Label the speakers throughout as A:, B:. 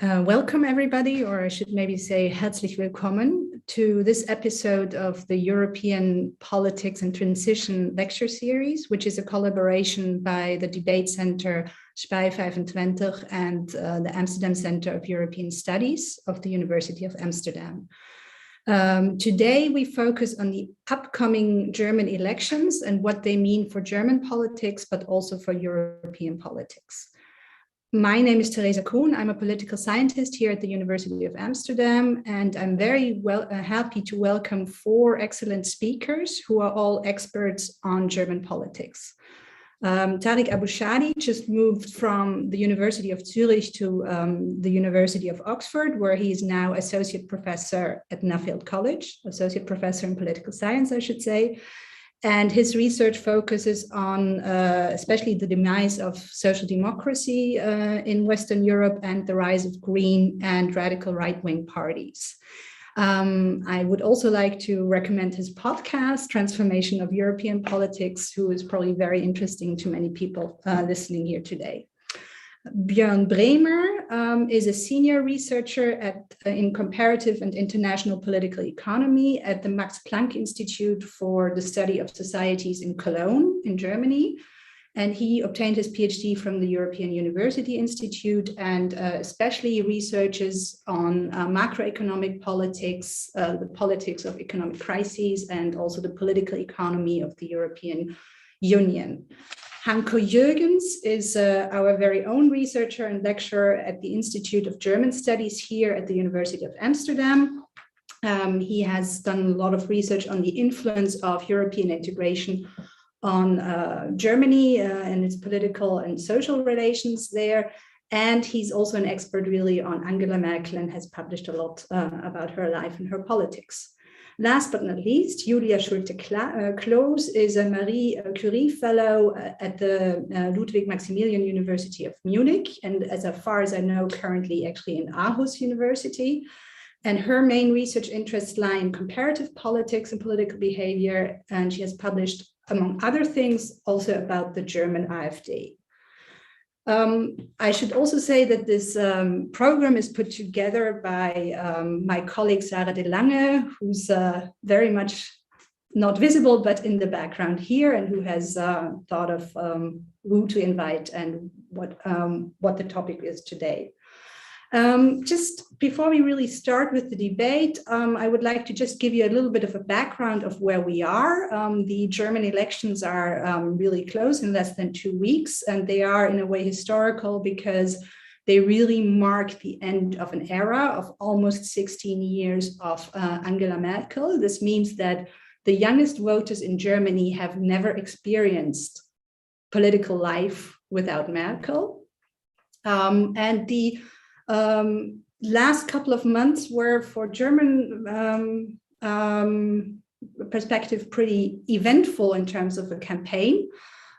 A: Welcome everybody, or I should maybe say herzlich willkommen to this episode of the European Politics and Transition lecture series, which is a collaboration by the Debate Center Spij 25 and the Amsterdam Center of European Studies of the University of Amsterdam. Today we focus on the upcoming German elections and what they mean for German politics, but also for European politics. My name is Theresa Kuhn. I'm a political scientist here at the University of Amsterdam, and I'm very happy to welcome 4 excellent speakers who are all experts on German politics. Tariq Abou-Shadi just moved from the University of Zurich to the University of Oxford, where he is now associate professor at Nuffield College, associate professor in political science, I should say. And his research focuses on especially the demise of social democracy in Western Europe and the rise of green and radical right-wing parties. I would also like to recommend his podcast, Transformation of European Politics, who is probably very interesting to many people listening here today. Björn Bremer is a senior researcher in comparative and international political economy at the Max Planck Institute for the Study of Societies in Cologne in Germany. And he obtained his PhD from the European University Institute and especially researches on macroeconomic politics, the politics of economic crises, and also the political economy of the European Union. Hanko Jürgens is our very own researcher and lecturer at the Institute of German Studies here at the University of Amsterdam. He has done a lot of research on the influence of European integration on Germany and its political and social relations there. And he's also an expert really on Angela Merkel and has published a lot about her life and her politics. Last but not least, Julia Schulte-Kloos is a Marie Curie Fellow at the Ludwig Maximilian University of Munich, and as far as I know, currently actually in Aarhus University. And her main research interests lie in comparative politics and political behavior, and she has published, among other things, also about the German AfD. I should also say that this program is put together by my colleague Sarah de Lange, who's very much not visible, but in the background here, and who has thought of who to invite and what the topic is today. Just before we really start with the debate, I would like to just give you a little bit of a background of where we are. The German elections are really close, in less than 2 weeks, and they are in a way historical because they really mark the end of an era of almost 16 years of Angela Merkel. This means that the youngest voters in Germany have never experienced political life without Merkel. And the last couple of months were, for German perspective, pretty eventful in terms of a campaign.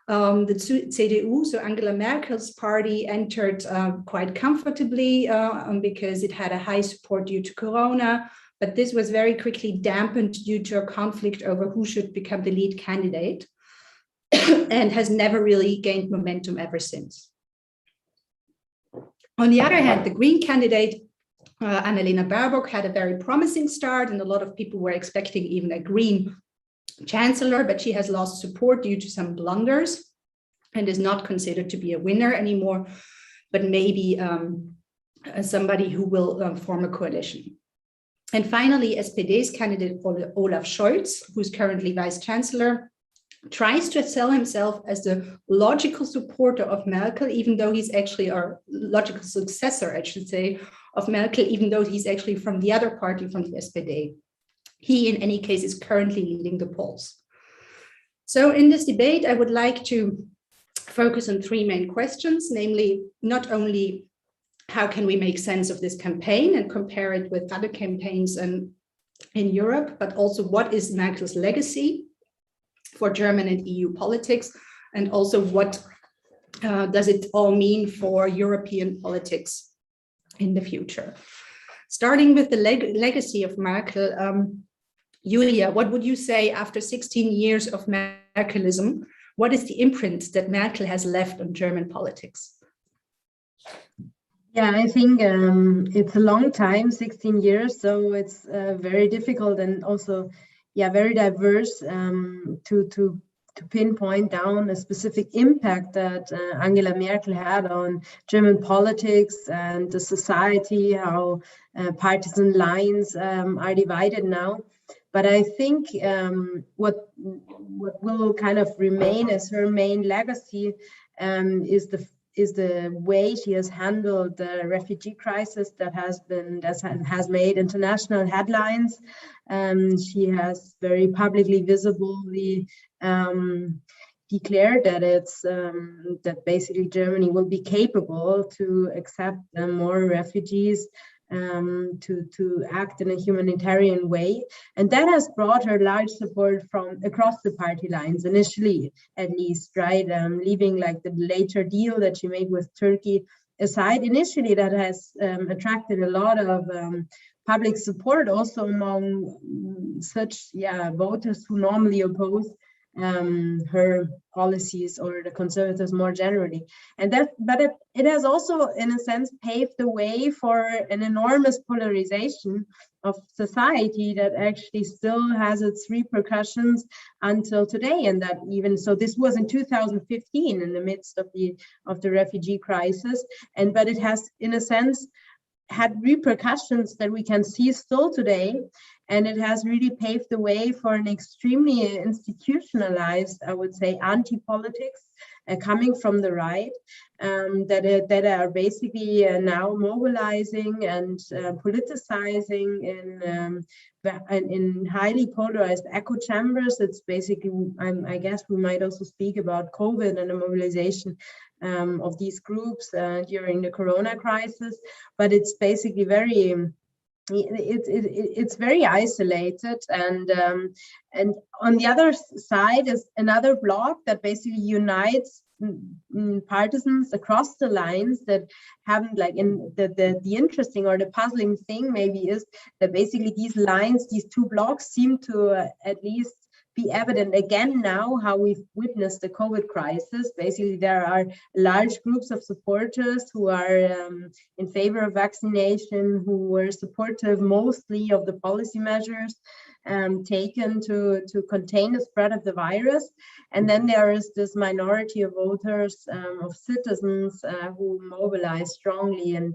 A: The CDU, so Angela Merkel's party, entered quite comfortably because it had a high support due to Corona, but this was very quickly dampened due to a conflict over who should become the lead candidate and has never really gained momentum ever since. On the other hand, the Green candidate, Annalena Baerbock, had a very promising start, and a lot of people were expecting even a Green chancellor, but she has lost support due to some blunders and is not considered to be a winner anymore, but maybe somebody who will form a coalition. And finally, SPD's candidate Olaf Scholz, who's currently vice chancellor, tries to sell himself as the logical supporter of Merkel, even though he's actually, or logical successor, I should say, of Merkel, even though he's actually from the other party, from the SPD. He, in any case, is currently leading the polls. So in this debate, I would like to focus on 3 main questions, namely, not only how can we make sense of this campaign and compare it with other campaigns in Europe, but also what is Merkel's legacy for German and EU politics, and also what does it all mean for European politics in the future. Starting with the legacy of Merkel, Julia, what would you say after 16 years of Merkelism? What is the imprint that Merkel has left on German politics?
B: Yeah, I think it's a long time, 16 years, so it's very difficult and also, yeah, very diverse to pinpoint down a specific impact that Angela Merkel had on German politics and the society, how partisan lines are divided now. But I think what will kind of remain as her main legacy is the way she has handled the refugee crisis that has made international headlines. She has very publicly, visibly declared that that basically Germany will be capable to accept more refugees, to act in a humanitarian way. And that has brought her large support from across the party lines, initially at least, right? Leaving like the later deal that she made with Turkey aside, initially that has attracted a lot of public support also among such voters who normally oppose her policies or the conservatives more generally. And it has also in a sense paved the way for an enormous polarization of society that actually still has its repercussions until today. And that even so, this was in 2015 in the midst of the refugee crisis, but it has in a sense had repercussions that we can see still today. And it has really paved the way for an extremely institutionalized, I would say, anti-politics coming from the right, that are basically now mobilizing and politicizing in highly polarized echo chambers. It's basically, I guess we might also speak about COVID and the mobilization of these groups during the Corona crisis, but it's basically it's very isolated, and on the other side is another bloc that basically unites partisans across the lines that haven't like in the interesting or the puzzling thing maybe is that basically these lines, these two blocs seem to at least be evident again now how we've witnessed the COVID crisis. Basically, there are large groups of supporters who are in favor of vaccination, who were supportive mostly of the policy measures taken to contain the spread of the virus. And then there is this minority of voters, of citizens who mobilize strongly and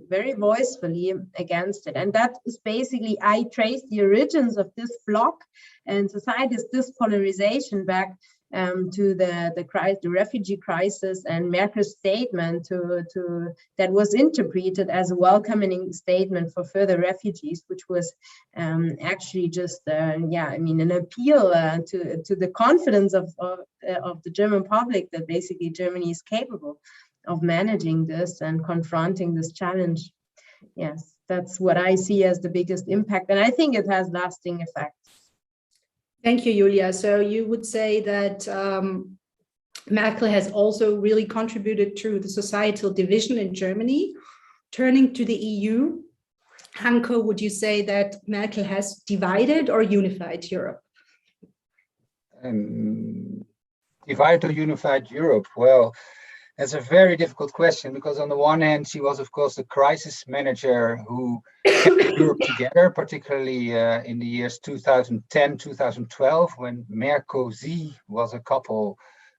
B: very voicefully against it. And that is basically, I trace the origins of this bloc and society's dispolarization back to the refugee crisis and Merkel's statement that was interpreted as a welcoming statement for further refugees, which was actually just an appeal to the confidence of the German public that basically Germany is capable of managing this and confronting this challenge. Yes, that's what I see as the biggest impact, and I think it has lasting effects.
A: Thank you, Julia. So you would say that Merkel has also really contributed to the societal division in Germany. Turning to the EU, Hanko, would you say that Merkel has divided or unified Europe?
C: Divided or unified Europe? Well, that's a very difficult question, because on the one hand, she was, of course, the crisis manager who kept Europe together, particularly in the years 2010, 2012, when Merkel-Z was a couple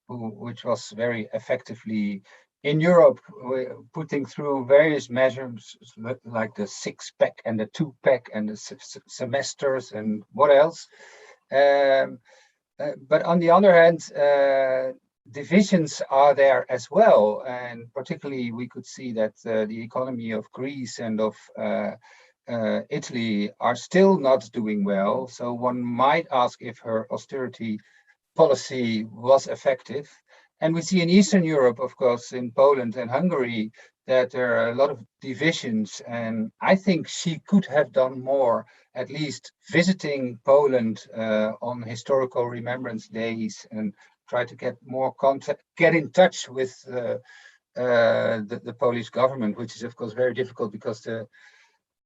C: which was very effectively in Europe, putting through various measures like the six-pack and the two-pack and the semesters and what else. But on the other hand, divisions are there as well, and particularly we could see that the economy of Greece and of Italy are still not doing well. So one might ask if her austerity policy was effective. And we see in Eastern Europe, of course, in Poland and Hungary, that there are a lot of divisions, and I think she could have done more, at least visiting Poland on historical remembrance days, and try to get more contact, get in touch with the Polish government, which is of course very difficult because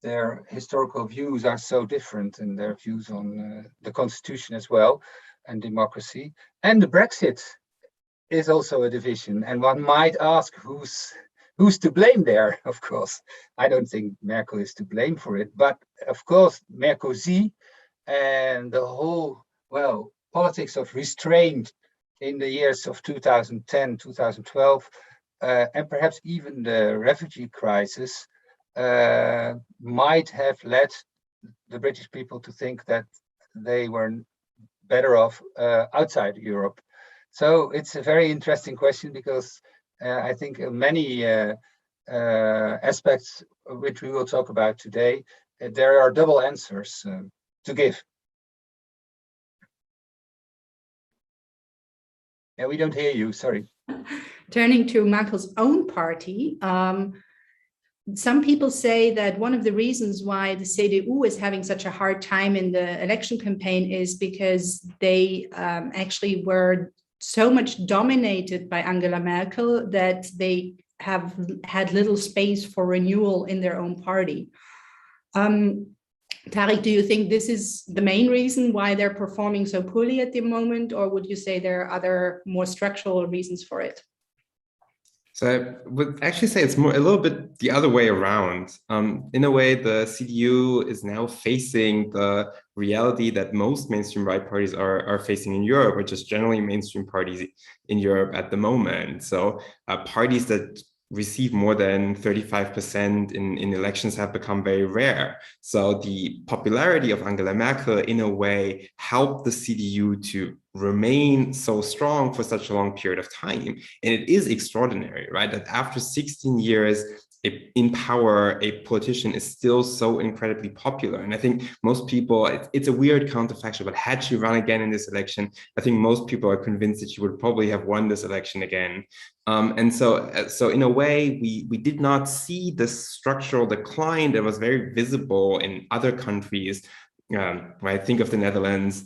C: their historical views are so different, and their views on the constitution as well and democracy. And the Brexit is also a division, and one might ask whose who's to blame there? Of course, I don't think Merkel is to blame for it, but of course, Merkozy and the whole, politics of restraint in the years of 2010, 2012, and perhaps even the refugee crisis might have led the British people to think that they were better off outside Europe. So it's a very interesting question, because I think many aspects which we will talk about today, there are double answers to give. Yeah, we don't hear you, sorry.
A: Turning to Merkel's own party, some people say that one of the reasons why the CDU is having such a hard time in the election campaign is because they actually were so much dominated by Angela Merkel that they have had little space for renewal in their own party. Tariq, do you think this is the main reason why they're performing so poorly at the moment, or would you say there are other more structural reasons for it?
D: So I would actually say it's more a little bit the other way around. In a way, the CDU is now facing the reality that most mainstream right parties are facing in Europe, or just generally mainstream parties in Europe at the moment. So parties that receive more than 35% in elections have become very rare. So the popularity of Angela Merkel, in a way, helped the CDU to remain so strong for such a long period of time. And it is extraordinary, right? That after 16 years in power, a politician is still so incredibly popular. And I think most people, it's a weird counterfactual, but had she run again in this election, I think most people are convinced that she would probably have won this election again. And so in a way, we did not see the structural decline that was very visible in other countries. When I think of the Netherlands,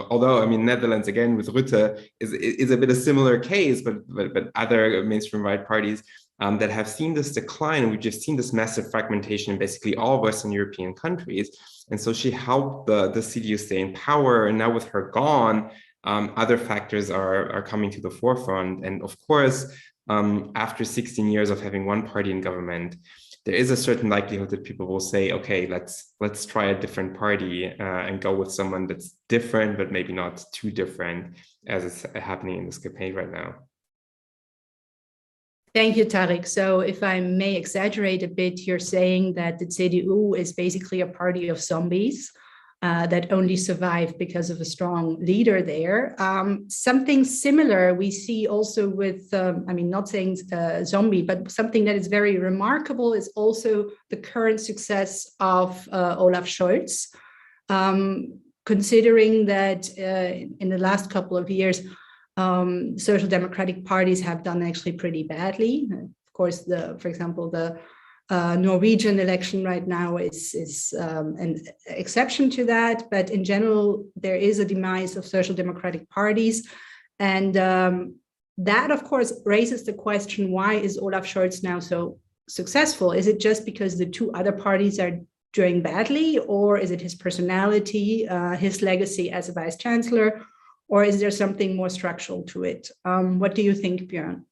D: although I mean Netherlands again with Rutte is a bit a similar case, but other mainstream right parties that have seen this decline, and we've just seen this massive fragmentation in basically all Western European countries. And so she helped the CDU stay in power, and now with her gone, other factors are coming to the forefront. And of course, after 16 years of having one party in government, there is a certain likelihood that people will say, okay, let's try a different party and go with someone that's different, but maybe not too different, as is happening in this campaign right now.
A: Thank you, Tariq. So if I may exaggerate a bit, you're saying that the CDU is basically a party of zombies that only survive because of a strong leader there. Something similar we see also with, I mean, not saying zombie, but something that is very remarkable is also the current success of Olaf Scholz, considering that in the last couple of years, social democratic parties have done actually pretty badly. Of course, for example, the Norwegian election right now is an exception to that, but in general, there is a demise of social democratic parties. And that, of course, raises the question, why is Olaf Scholz now so successful? Is it just because the two other parties are doing badly, or is it his personality, his legacy as a vice chancellor, or is there something more structural to it? What do you think, Björn?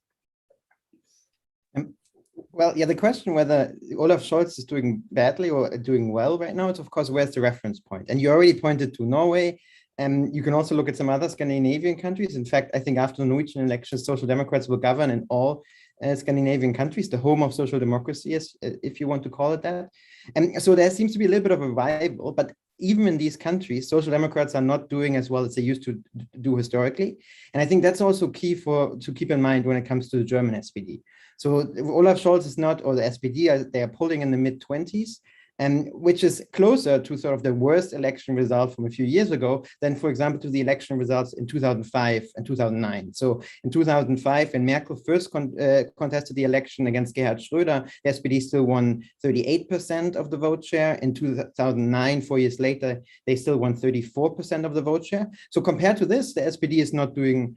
E: Well, yeah, the question whether Olaf Scholz is doing badly or doing well right now is, of course, where's the reference point? And you already pointed to Norway. You can also look at some other Scandinavian countries. In fact, I think after the Norwegian elections, Social Democrats will govern in all Scandinavian countries, the home of social democracy, if you want to call it that. And so there seems to be a little bit of a revival, but even in these countries, social democrats are not doing as well as they used to do historically. And I think that's also key to keep in mind when it comes to the German SPD. So Olaf Scholz is not, or the SPD, they are polling in the mid-20s, and which is closer to sort of the worst election result from a few years ago than, for example, to the election results in 2005 and 2009. So in 2005, when Merkel first contested the election against Gerhard Schröder, the SPD still won 38% of the vote share. In 2009, 4 years later, they still won 34% of the vote share. So compared to this, the SPD is not doing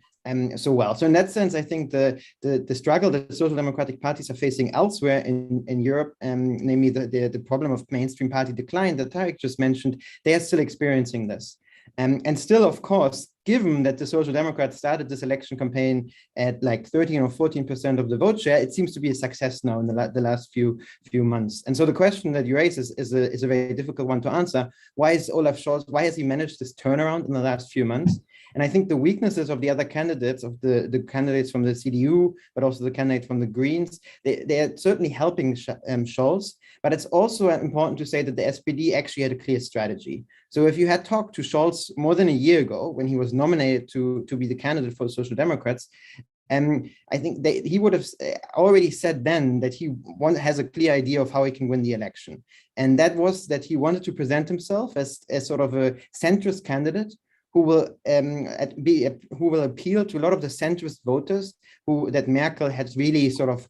E: so well. So in that sense, I think the struggle that social democratic parties are facing elsewhere in Europe, namely the problem of mainstream party decline that Tariq just mentioned, they are still experiencing this. And still, of course, given that the Social Democrats started this election campaign at like 13 or 14% of the vote share, it seems to be a success now in the last few months. And so the question that you raise is a very difficult one to answer. Why is Olaf Scholz, why has he managed this turnaround in the last few months? And I think the weaknesses of the other candidates, of the candidates from the CDU, but also the candidate from the Greens, they are certainly helping Scholz. But it's also important to say that the SPD actually had a clear strategy. So if you had talked to Scholz more than a year ago, when he was nominated to be the candidate for the Social Democrats, I think he would have already said then that he has a clear idea of how he can win the election. And that was that he wanted to present himself as sort of a centrist candidate who will appeal to a lot of the centrist voters that Merkel had really sort of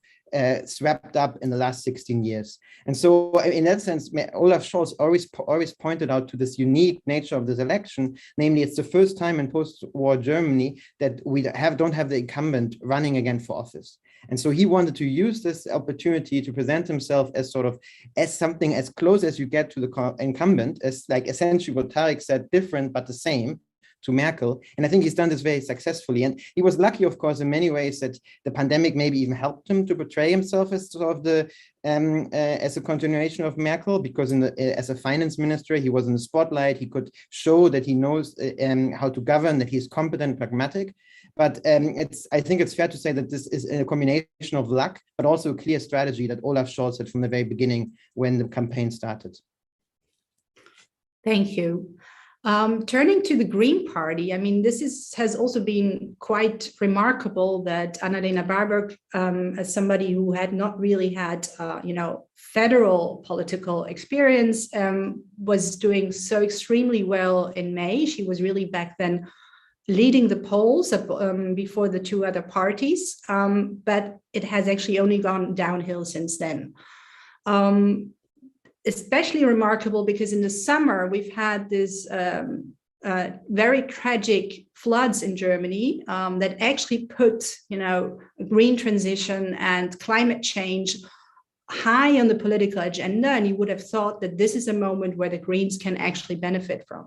E: swept up in the last 16 years. And so in that sense, Olaf Scholz always pointed out to this unique nature of this election, namely it's the first time in post-war Germany that we don't have the incumbent running again for office. And so he wanted to use this opportunity to present himself as something as close as you get to the incumbent, as like essentially what Tarek said, different but the same to Merkel. And I think he's done this very successfully. And he was lucky, of course, in many ways that the pandemic maybe even helped him to portray himself as sort of as a continuation of Merkel, because as a finance minister, he was in the spotlight. He could show that he knows how to govern, that he's competent, pragmatic. But I think it's fair to say that this is a combination of luck, but also a clear strategy that Olaf Scholz had from the very beginning when the campaign started.
A: Thank you. Turning to the Green Party, I mean, this has also been quite remarkable that Annalena Baerbock, as somebody who had not really had, federal political experience, was doing so extremely well in May. She was really back then leading the polls before the two other parties, but it has actually only gone downhill since then. Especially remarkable because in the summer we've had this very tragic floods in Germany that actually put, green transition and climate change high on the political agenda, and you would have thought that this is a moment where the Greens can actually benefit from.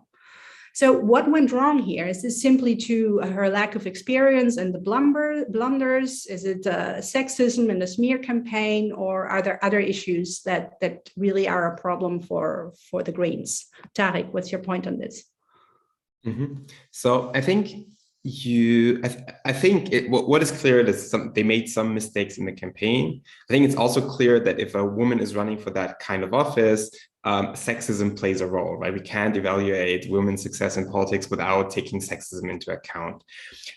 A: So what went wrong here? Is this simply to her lack of experience and the blunders? Is it sexism and the smear campaign, or are there other issues that really are a problem for the Greens? Tarek, what's your point on this?
D: Mm-hmm. So I think what is clear is they made some mistakes in the campaign. I think it's also clear that if a woman is running for that kind of office, sexism plays a role, right? We can't evaluate women's success in politics without taking sexism into account.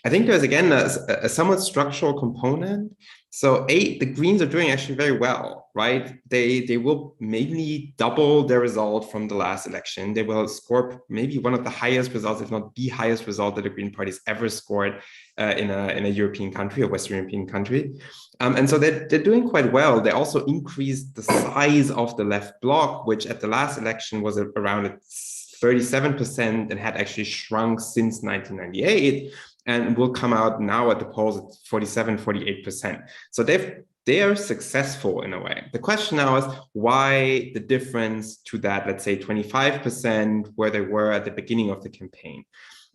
D: I think there's, again, a somewhat structural component. So the Greens are doing actually very well, right? They will maybe double their result from the last election. They will score maybe one of the highest results, if not the highest result that the Green Party has ever scored in a European country, a Western European country. And so they're doing quite well. They also increased the size of the left bloc, which at the last election was around 37% and had actually shrunk since 1998, and will come out now at the polls at 47-48%. So they are successful in a way. The question now is why the difference to that, let's say 25%, where they were at the beginning of the campaign.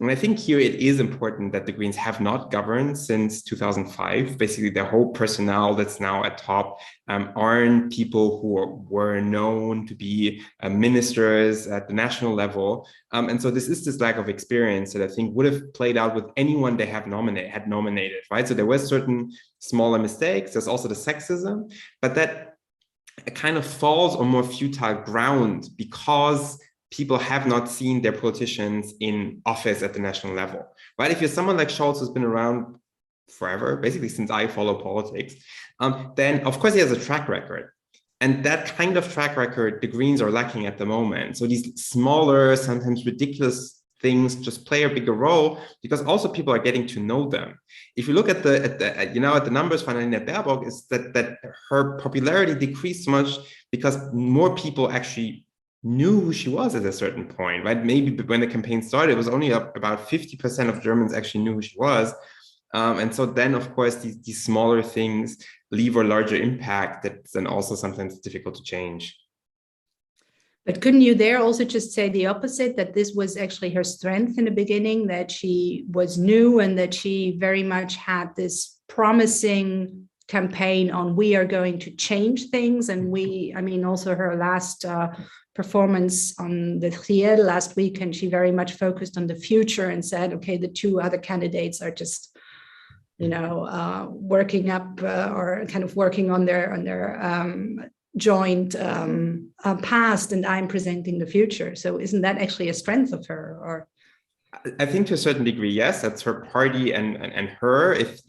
D: And I think here it is important that the Greens have not governed since 2005. Basically, their whole personnel that's now at top aren't people who were known to be ministers at the national level. And so this is this lack of experience that I think would have played out with anyone they had nominated, right? So there were certain smaller mistakes. There's also the sexism, but that kind of falls on more futile ground because people have not seen their politicians in office at the national level, right? If you're someone like Scholz who's been around forever, basically since I follow politics, then of course he has a track record. And that kind of track record, the Greens are lacking at the moment. So these smaller, sometimes ridiculous things just play a bigger role because also people are getting to know them. If you look at the numbers for Annalena Baerbock, is that her popularity decreased so much because more people actually knew who she was at a certain point, right? Maybe when the campaign started, it was only about 50% of Germans actually knew who she was. And so then, of course, these smaller things leave a larger impact that's then also sometimes difficult to change.
A: But couldn't you there also just say the opposite, that this was actually her strength in the beginning, that she was new and that she very much had this promising campaign on we are going to change things? And also her last performance on the Triel last week, and she very much focused on the future and said, okay, the two other candidates are just, working up or kind of working on their joint past, and I'm presenting the future. So isn't that actually a strength of her? Or
D: I think to a certain degree, yes, that's her party and her. If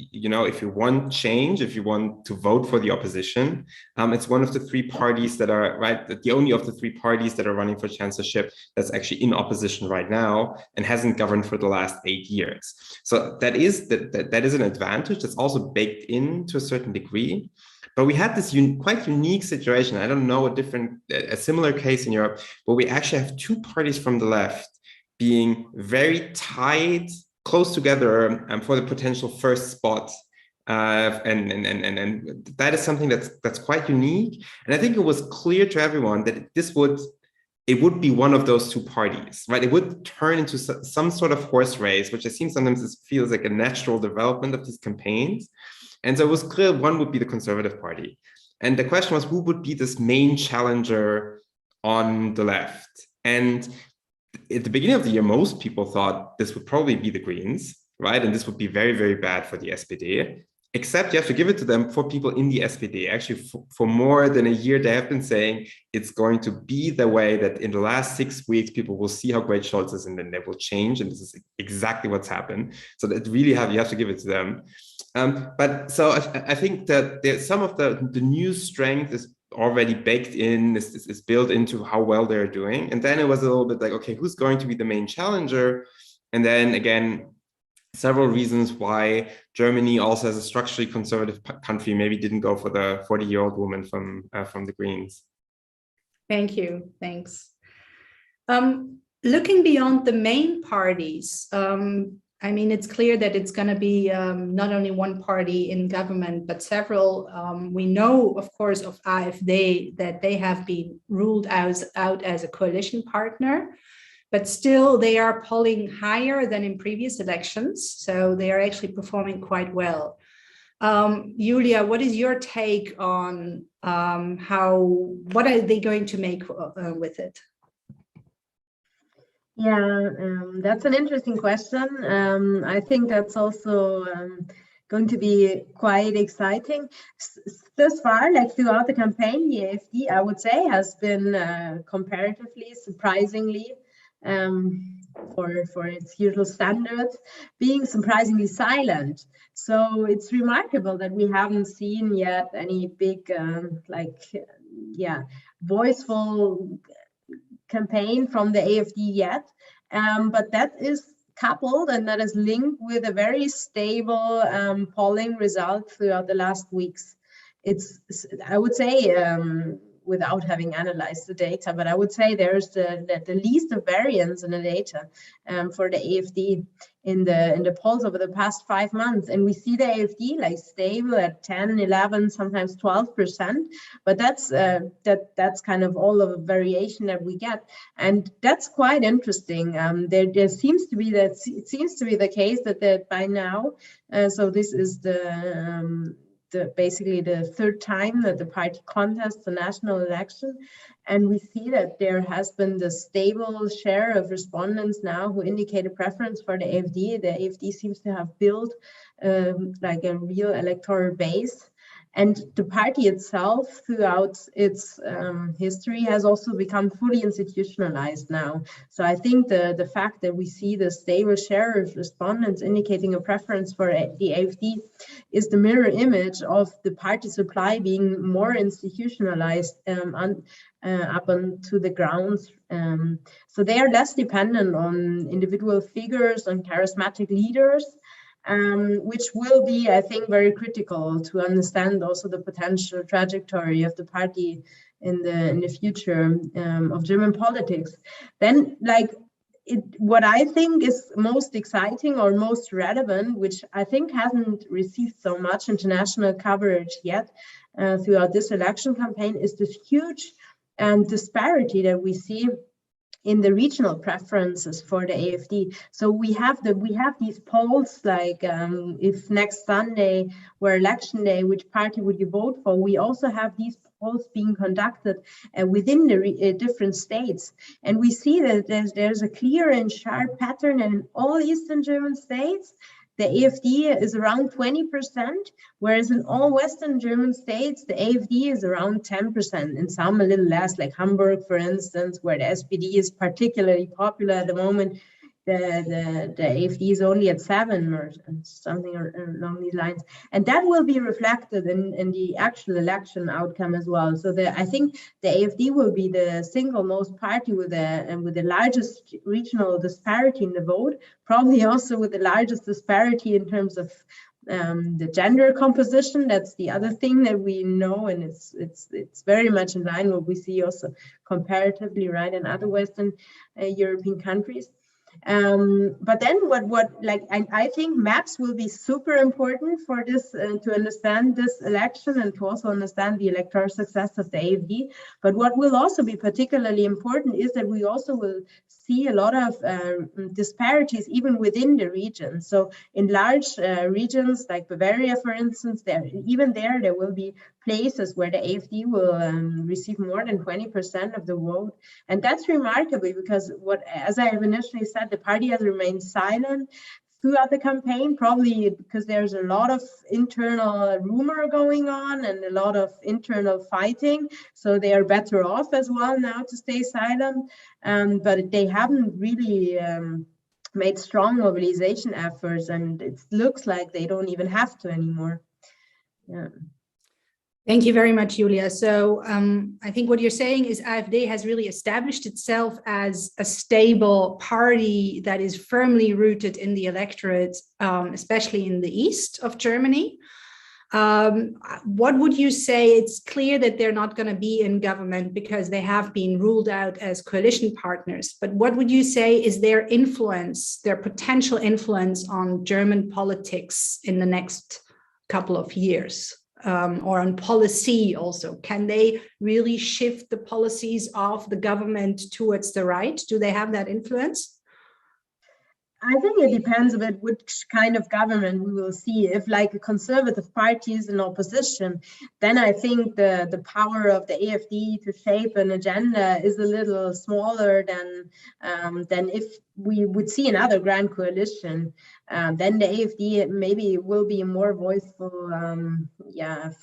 D: you want change, if you want to vote for the opposition, it's one of the three parties that are the only of the three parties that are running for chancellorship that's actually in opposition right now and hasn't governed for the last 8 years. So that is an advantage that's also baked in to a certain degree. But we had this quite unique situation. I don't know a similar case in Europe, where we actually have two parties from the left being very tied, close together for the potential first spot. And that is something that's quite unique. And I think it was clear to everyone that it would be one of those two parties, right? It would turn into some sort of horse race, which I think sometimes feels like a natural development of these campaigns. And so it was clear one would be the Conservative Party. And the question was, who would be this main challenger on the left? And at the beginning of the year, most people thought this would probably be the Greens, right? And this would be very, very bad for the SPD. Except you have to give it to them, for people in the SPD. Actually, for more than a year, they have been saying it's going to be the way that in the last 6 weeks, people will see how great Scholz is and then they will change. And this is exactly what's happened. So that really you have to give it to them. But so I think that some of the new strength is already baked in, is built into how well they're doing. And then it was a little bit like, okay, who's going to be the main challenger? And then again, several reasons why Germany, also as a structurally conservative country, maybe didn't go for the 40-year-old woman from the Greens.
A: Thank you. Thanks. Looking beyond the main parties, it's clear that it's going to be not only one party in government, but several. We know, of course, of AfD that they have been ruled out as a coalition partner, but still they are polling higher than in previous elections. So they are actually performing quite well. Julia, what is your take on what are they going to make with it?
B: Yeah, that's an interesting question. I think that's also going to be quite exciting. Thus far, throughout the campaign, the AfD, I would say, has been comparatively, surprisingly, for its usual standards, being surprisingly silent. So it's remarkable that we haven't seen yet any big, voiceful campaign from the AfD yet, but that is coupled and that is linked with a very stable polling result throughout the last weeks. I would say, without having analyzed the data, but I would say there's the least of variance in the data for the AfD in the polls over the past 5 months. And we see the AfD stable at 10, 11, sometimes 12%, but that's kind of all of the variation that we get. And that's quite interesting. There seems to be the case that by now, so this is basically the third time that the party contests the national election, and we see that there has been the stable share of respondents now who indicate a preference for the AfD. The AfD seems to have built a real electoral base, and the party itself throughout its history has also become fully institutionalized now. So I think the fact that we see the stable share of respondents indicating a preference for the AfD is the mirror image of the party supply being more institutionalized up onto the ground. So they are less dependent on individual figures, on charismatic leaders, which will be, I think, very critical to understand also the potential trajectory of the party in the future of German politics. Then, what I think is most exciting or most relevant, which I think hasn't received so much international coverage yet throughout this election campaign, is this huge disparity that we see in the regional preferences for the AfD. So we have these polls like if next Sunday were election day, which party would you vote for? We also have these polls being conducted within the different states, and we see that there's a clear and sharp pattern in all Eastern German states. The AfD is around 20%, whereas in all Western German states, the AfD is around 10%, and some a little less, like Hamburg, for instance, where the SPD is particularly popular at the moment. The AfD is only at 7 or something along these lines, and that will be reflected in the actual election outcome as well. So I think the AfD will be the single most party with the largest regional disparity in the vote, probably also with the largest disparity in terms of the gender composition. That's the other thing that we know, and it's very much in line with what we see also comparatively right in other Western European countries. But then I think maps will be super important for this to understand this election and to also understand the electoral success of the AfD. But what will also be particularly important is that we also will see a lot of disparities even within the region. So in large regions like Bavaria, for instance, there will be places where the AfD will receive more than 20% of the vote. And that's remarkable because as I have initially said, the party has remained silent throughout the campaign, probably because there's a lot of internal rumor going on and a lot of internal fighting. So they are better off as well now to stay silent. But they haven't really made strong mobilization efforts, and it looks like they don't even have to anymore. Yeah.
A: Thank you very much, Julia. So I think what you're saying is AfD has really established itself as a stable party that is firmly rooted in the electorate, especially in the east of Germany. What would you say? It's clear that they're not going to be in government because they have been ruled out as coalition partners. But what would you say is their influence, their potential influence on German politics in the next couple of years? Or on policy also? Can they really shift the policies of the government towards the right? Do they have that influence?
B: I think it depends a bit which kind of government we will see. If like a conservative party is in opposition, then I think the power of the AfD to shape an agenda is a little smaller than if we would see another grand coalition. Then the AfD maybe will be a more voiceful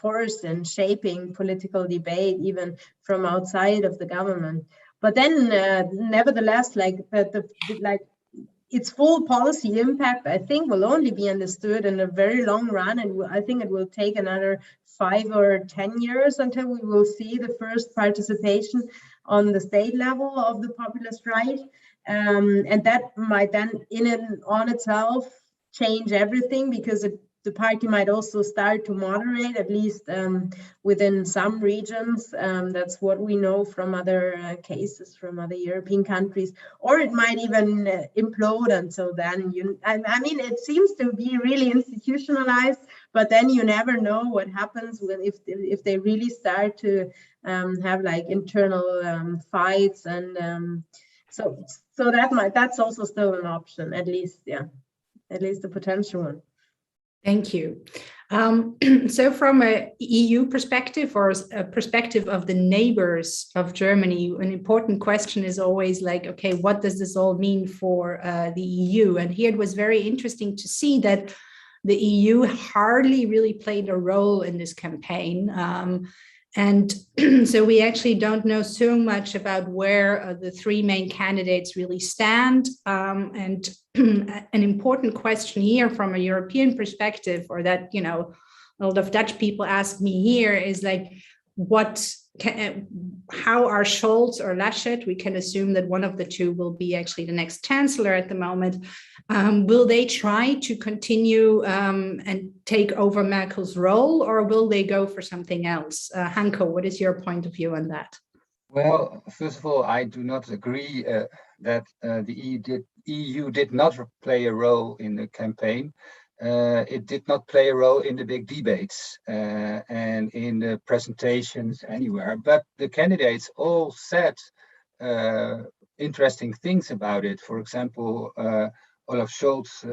B: force in shaping political debate, even from outside of the government. But then, nevertheless, its full policy impact, I think, will only be understood in a very long run, and I think it will take another 5 or 10 years until we will see the first participation on the state level of the populist right, and that might then, in and on itself, change everything, because the party might also start to moderate, at least within some regions. That's what we know from other cases from other European countries. Or it might even implode until then. I mean, it seems to be really institutionalized, but then you never know what happens if they really start to have like internal fights, and so that's also still an option, at least a potential one.
A: Thank you. So from a EU perspective, or a perspective of the neighbors of Germany, an important question is always like, okay, what does this all mean for the EU? And here it was very interesting to see that the EU hardly really played a role in this campaign. And so we actually don't know so much about where the three main candidates really stand. And an important question here from a European perspective, or that, a lot of Dutch people ask me here, is like, how are Scholz or Laschet, we can assume that one of the two will be actually the next chancellor at the moment, will they try to continue and take over Merkel's role, or will they go for something else? Hanko, what is your point of view on that?
C: Well, first of all, I do not agree that the EU did not play a role in the campaign. it did not play a role in the big debates and in the presentations anywhere. But the candidates all said interesting things about it. For example, Olaf Scholz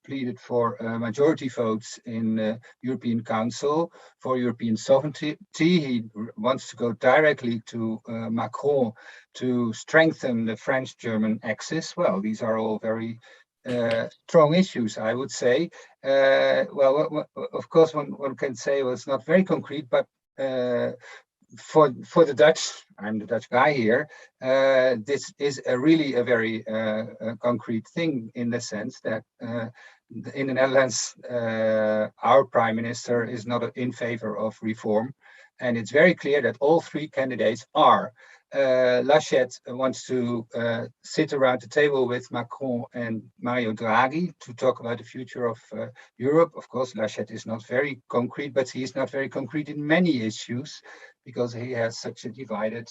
C: pleaded for majority votes in the European Council for European sovereignty. He wants to go directly to Macron to strengthen the French-German axis. Well, these are all very strong issues, I would say. Well, of course, one can say, well, it's not very concrete, but for the Dutch, I'm the Dutch guy here, this is really a very concrete thing, in the sense that in the Netherlands, our prime minister is not in favor of reform. And it's very clear that all three candidates are. Laschet wants to sit around the table with Macron and Mario Draghi to talk about the future of Europe. Of course, Laschet is not very concrete, but he is not very concrete in many issues, because he has such a divided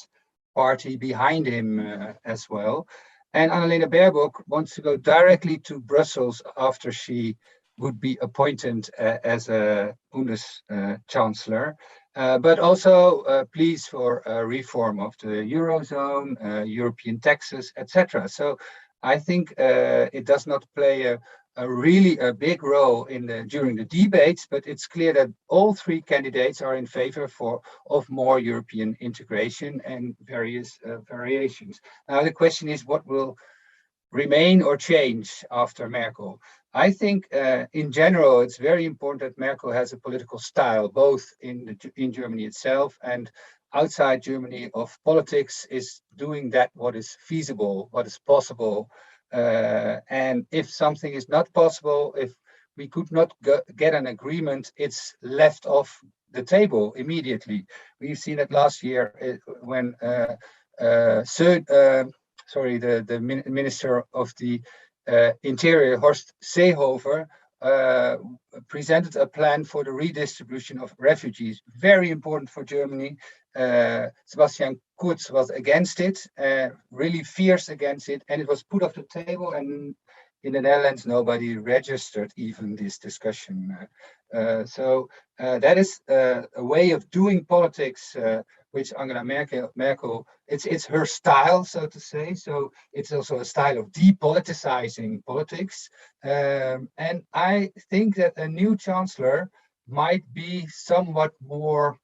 C: party behind him as well. And Annalena Baerbock wants to go directly to Brussels after she would be appointed as a Bundeschancellor, but also pleas for reform of the Eurozone, European taxes, etc. So I think it does not play a really big role during the debates, but it's clear that all three candidates are in favor of more European integration and various variations. Now the question is, what will remain or change after Merkel? I think in general, it's very important that Merkel has a political style, both in Germany itself and outside Germany, of politics is doing that what is feasible, what is possible. And if something is not possible, if we could not get an agreement, it's left off the table immediately. We've seen it last year when the Minister of the Interior, Horst Seehofer, presented a plan for the redistribution of refugees. Very important for Germany. Sebastian Kurz was against it, really fierce against it, and it was put off the table. And in the Netherlands, nobody registered even this discussion. So that is a way of doing politics, which Angela Merkel, it's her style, so to say. So it's also a style of depoliticizing politics. And I think that a new chancellor might be somewhat more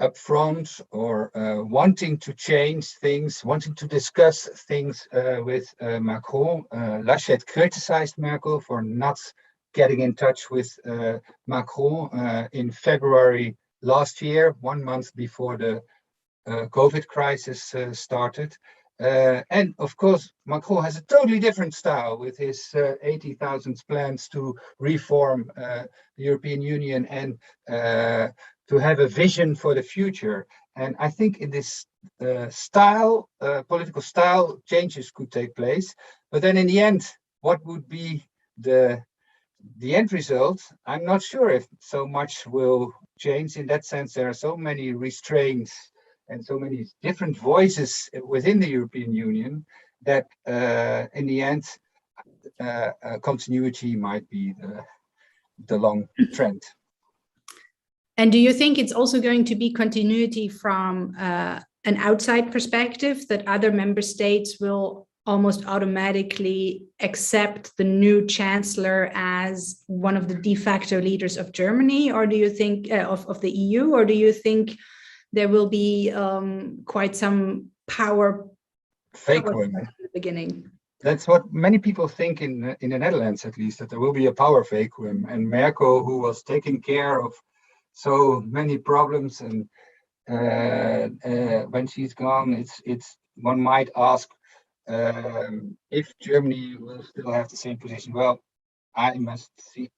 C: upfront, or wanting to change things, wanting to discuss things with Macron. Laschet criticized Merkel for not getting in touch with Macron in February last year, 1 month before the COVID crisis started. And of course, Macron has a totally different style with his 80,000 plans to reform the European Union and to have a vision for the future. And I think in this political style, changes could take place. But then in the end, what would be the end result? I'm not sure if so much will change. In that sense, there are so many restraints and so many different voices within the European Union that in the end, continuity might be the long trend.
A: And do you think it's also going to be continuity from an outside perspective, that other member states will almost automatically accept the new chancellor as one of the de facto leaders of Germany, or do you think of the EU, or do you think there will be quite some power
C: vacuum
A: at the beginning?
C: That's what many people think in the Netherlands, at least, that there will be a power vacuum. And Merkel, who was taking care of so many problems, and when she's gone, it's one might ask if Germany will still have the same position. Well, I must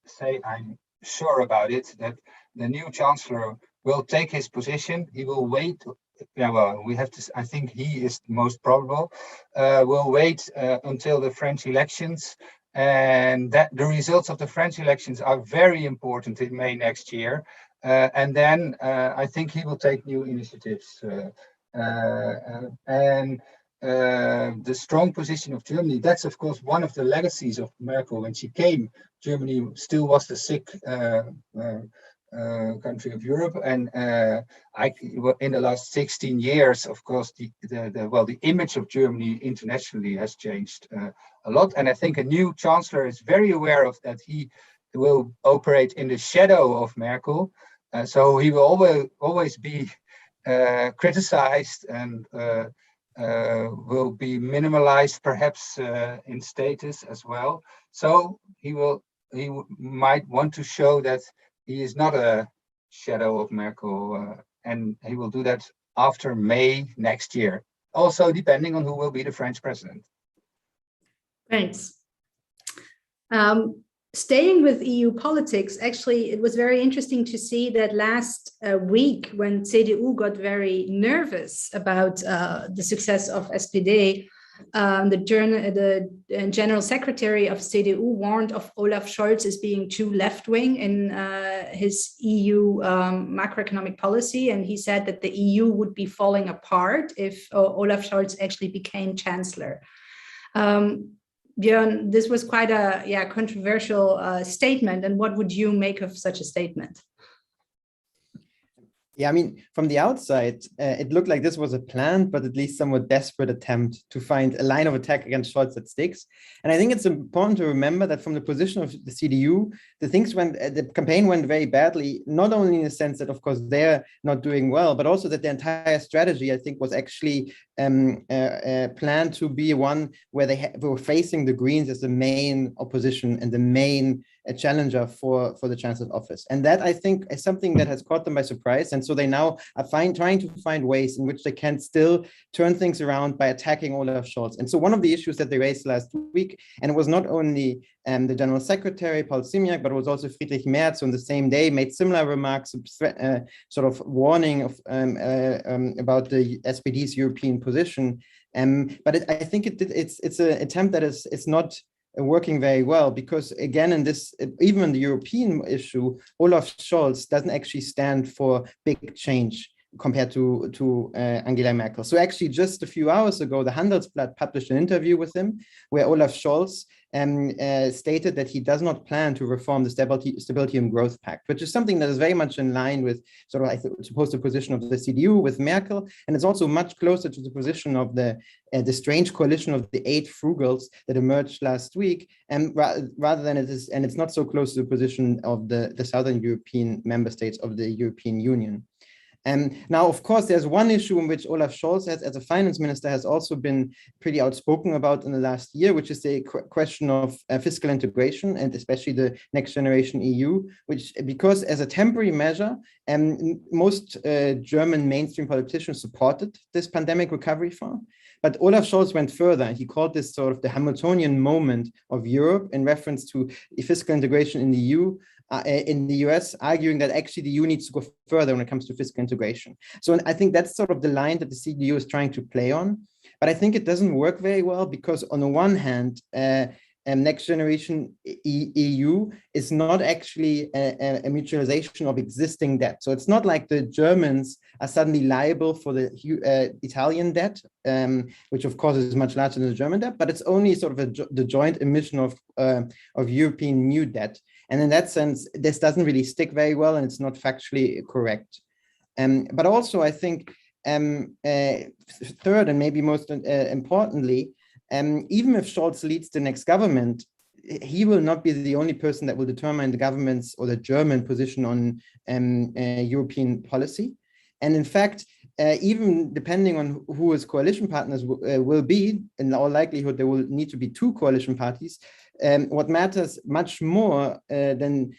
C: say I'm sure about it, that the new chancellor will take his position. He will wait. Yeah, well, we have to. I think he is the most probable. We'll wait until the French elections, and that the results of the French elections are very important in May next year. And then I think he will take new initiatives. And the strong position of Germany. That's of course one of the legacies of Merkel. When she came, Germany still was the sick country of Europe, and in the last 16 years, of course, the image of Germany internationally has changed a lot. And I think a new chancellor is very aware of that. He will operate in the shadow of Merkel, so he will always be criticized and will be minimalized, perhaps in status as well. So he might want to show that he is not a shadow of Merkel, and he will do that after May next year. Also, depending on who will be the French president.
A: Thanks. Staying with EU politics, actually, it was very interesting to see that last week when CDU got very nervous about the success of SPD, the general secretary of CDU warned of Olaf Scholz as being too left-wing in his EU macroeconomic policy. And he said that the EU would be falling apart if Olaf Scholz actually became chancellor. Björn, this was quite a controversial statement. And what would you make of such a statement?
E: Yeah, I mean, from the outside, it looked like this was a planned, but at least somewhat desperate attempt to find a line of attack against Scholz that sticks. And I think it's important to remember that from the position of the CDU, the campaign went very badly, not only in the sense that, of course, they're not doing well, but also that the entire strategy, I think, was actually planned to be one where they were facing the Greens as the main opposition and the main challenger for the chancellor's office. And that, I think, is something that has caught them by surprise. And so they now are trying to find ways in which they can still turn things around by attacking Olaf Scholz. And so one of the issues that they raised last week, and it was not only the General Secretary, Paul Ziemiak, but it was also Friedrich Merz on the same day, made similar remarks, sort of warning of about the SPD's European position. But I think it's an attempt that is not working very well, because again, in this, even in the European issue, Olaf Scholz doesn't actually stand for big change compared to Angela Merkel. So actually just a few hours ago, the Handelsblatt published an interview with him where Olaf Scholz stated that he does not plan to reform the Stability and Growth Pact, which is something that is very much in line with sort of, I suppose, the position of the CDU with Merkel, and it's also much closer to the position of the strange coalition of the 8 frugals that emerged last week, and rather than and it's not so close to the position of the Southern European member states of the European Union. Now, of course, there's one issue in which Olaf Scholz, as a finance minister, has also been pretty outspoken about in the last year, which is the question of fiscal integration, and especially the next generation EU, which, because as a temporary measure, most German mainstream politicians supported this pandemic recovery fund. But Olaf Scholz went further, and he called this sort of the Hamiltonian moment of Europe in reference to fiscal integration in the EU. In the US, arguing that actually the EU needs to go further when it comes to fiscal integration. So I think that's sort of the line that the CDU is trying to play on. But I think it doesn't work very well, because on the one hand, next generation EU is not actually a mutualization of existing debt. So it's not like the Germans are suddenly liable for the Italian debt, which of course is much larger than the German debt, but it's only sort of the joint emission of European new debt. And in that sense, this doesn't really stick very well, and it's not factually correct. But also, I think, third, and maybe most importantly, even if Scholz leads the next government, he will not be the only person that will determine the government's or the German position on European policy. And in fact, even depending on who his coalition partners will be, in all likelihood, there will need to be 2 coalition parties. What matters much more than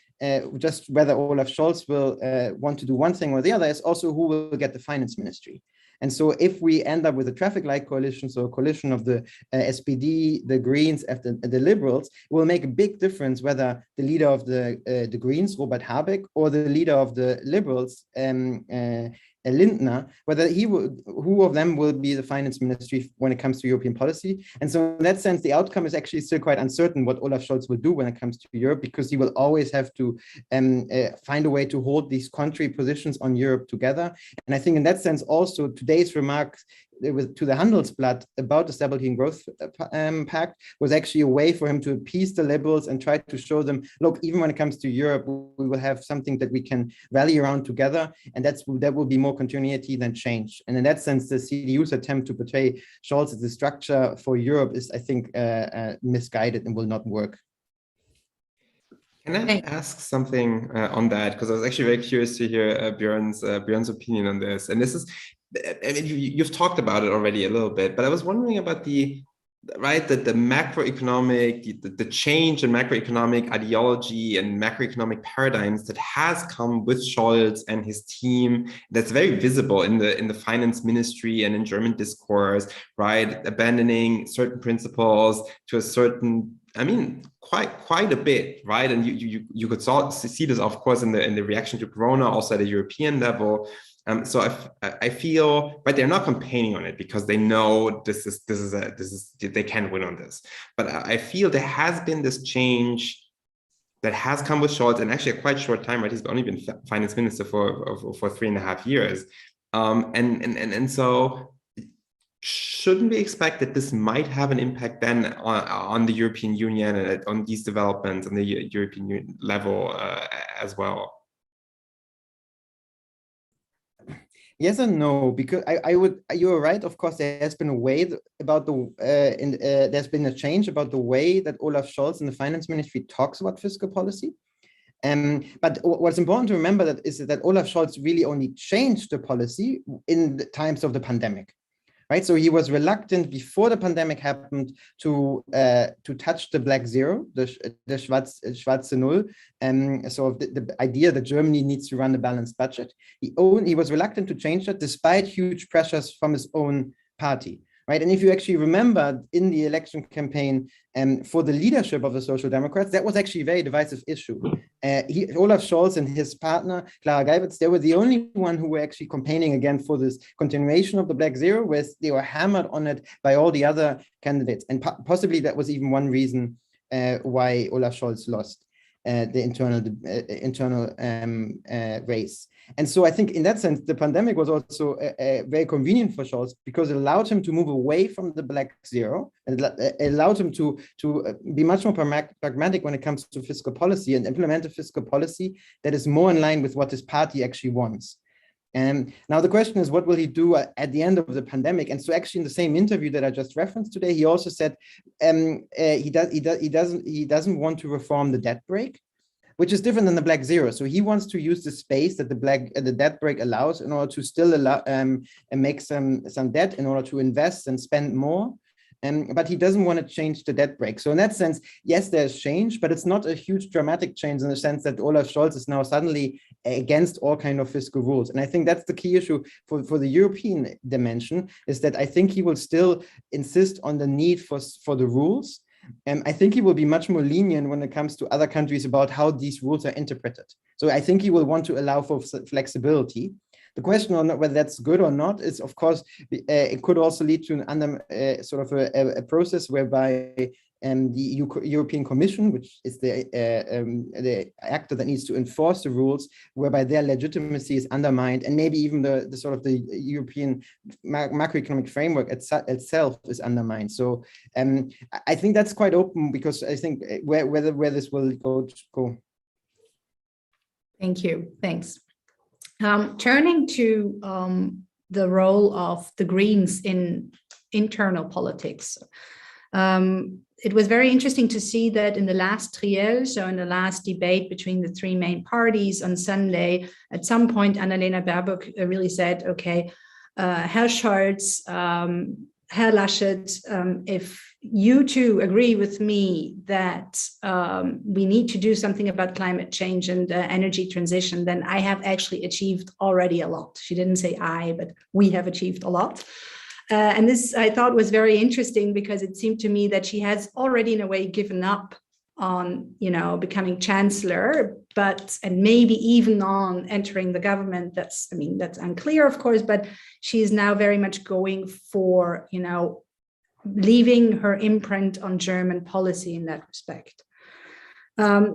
E: just whether Olaf Scholz will want to do one thing or the other is also who will get the finance ministry. And so if we end up with a traffic light coalition, so a coalition of the SPD, the Greens, and the Liberals, it will make a big difference whether the leader of the Greens, Robert Habeck, or the leader of the Liberals, Lindner, whether who of them will be the finance ministry when it comes to European policy. And so in that sense, the outcome is actually still quite uncertain what Olaf Scholz will do when it comes to Europe, because he will always have to find a way to hold these country positions on Europe together. And I think in that sense, also today's remarks to the Handelsblatt about the Stability and Growth Pact was actually a way for him to appease the liberals and try to show them, look, even when it comes to Europe, we will have something that we can rally around together, and that will be more continuity than change. And in that sense, the CDU's attempt to portray Scholz as the structure for Europe is, I think, misguided and will not work.
D: Can I ask something on that? Because I was actually very curious to hear Björn's opinion on this. And this is, I mean, you've talked about it already a little bit, but I was wondering about the macroeconomic, the change in macroeconomic ideology and macroeconomic paradigms that has come with Scholz and his team. That's very visible in the finance ministry and in German discourse, right? Abandoning certain principles to a certain, I mean, quite a bit, right? And you could see this, of course, in the reaction to Corona, also at a European level. So I feel, right, they're not campaigning on it because they know they can win on this. But I feel there has been this change that has come with Scholz, and actually a quite short time, right? He's only been finance minister for 3.5 years, and so shouldn't we expect that this might have an impact then on the European Union and on these developments on the European Union level as well?
E: Yes and no, because you're right. Of course, there has been a way about there's been a change about the way that Olaf Scholz in the finance ministry talks about fiscal policy. But what's important to remember is that Olaf Scholz really only changed the policy in the times of the pandemic. Right, so he was reluctant before the pandemic happened to touch the black zero, the schwarze Null, so the idea that Germany needs to run a balanced budget. He was reluctant to change that despite huge pressures from his own party. Right, and if you actually remember in the election campaign for the leadership of the Social Democrats, that was actually a very divisive issue. Olaf Scholz and his partner, Clara Geiwitz, they were the only one who were actually campaigning again for this continuation of the Black Zero, whereas they were hammered on it by all the other candidates. And possibly that was even one reason why Olaf Scholz lost the internal race. And so I think in that sense, the pandemic was also very convenient for Scholz because it allowed him to move away from the black zero. And it allowed him to be much more pragmatic when it comes to fiscal policy and implement a fiscal policy that is more in line with what his party actually wants. And now the question is, what will he do at the end of the pandemic? And so actually in the same interview that I just referenced today, he also said he doesn't want to reform the debt brake, which is different than the black zero. So he wants to use the space that the debt brake allows in order to still allow and make some debt in order to invest and spend more. But he doesn't want to change the debt brake. So in that sense, yes, there's change, but it's not a huge dramatic change in the sense that Olaf Scholz is now suddenly against all kind of fiscal rules. And I think that's the key issue for the European dimension, is that I think he will still insist on the need for the rules. And I think he will be much more lenient when it comes to other countries about how these rules are interpreted. So I think he will want to allow for flexibility. The question on whether that's good or not is, of course, it could also lead to an a process whereby the European Commission, which is the actor that needs to enforce the rules, whereby their legitimacy is undermined, and maybe even the European macroeconomic framework itself is undermined. So I think that's quite open, because I think where this will go.
A: Thank you. Thanks. Turning to the role of the Greens in internal politics. It was very interesting to see that in the last triel, so in the last debate between the three main parties on Sunday, at some point, Annalena Baerbock really said, okay, Herr Scholz, Herr Laschet, if you two agree with me that we need to do something about climate change and energy transition, then I have actually achieved already a lot. She didn't say I, but we have achieved a lot. And this I thought was very interesting, because it seemed to me that she has already in a way given up on, becoming chancellor, and maybe even on entering the government. That's unclear, of course, but she is now very much going for, leaving her imprint on German policy in that respect.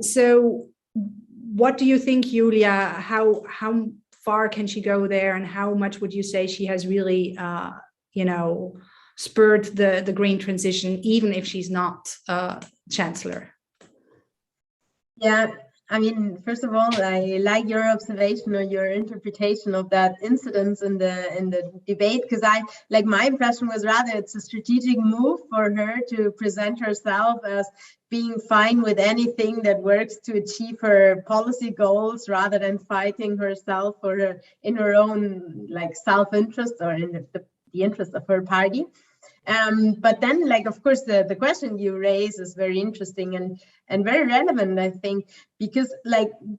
A: So what do you think, Julia? How far can she go there, and how much would you say she has really spurred the green transition, even if she's not chancellor?
B: Yeah, I mean, first of all, I like your observation or your interpretation of that incident in the debate, because my impression was rather it's a strategic move for her to present herself as being fine with anything that works to achieve her policy goals, rather than fighting herself in her own self-interest or in the interest of her party. But then, of course, the question you raise is very interesting and very relevant, I think, because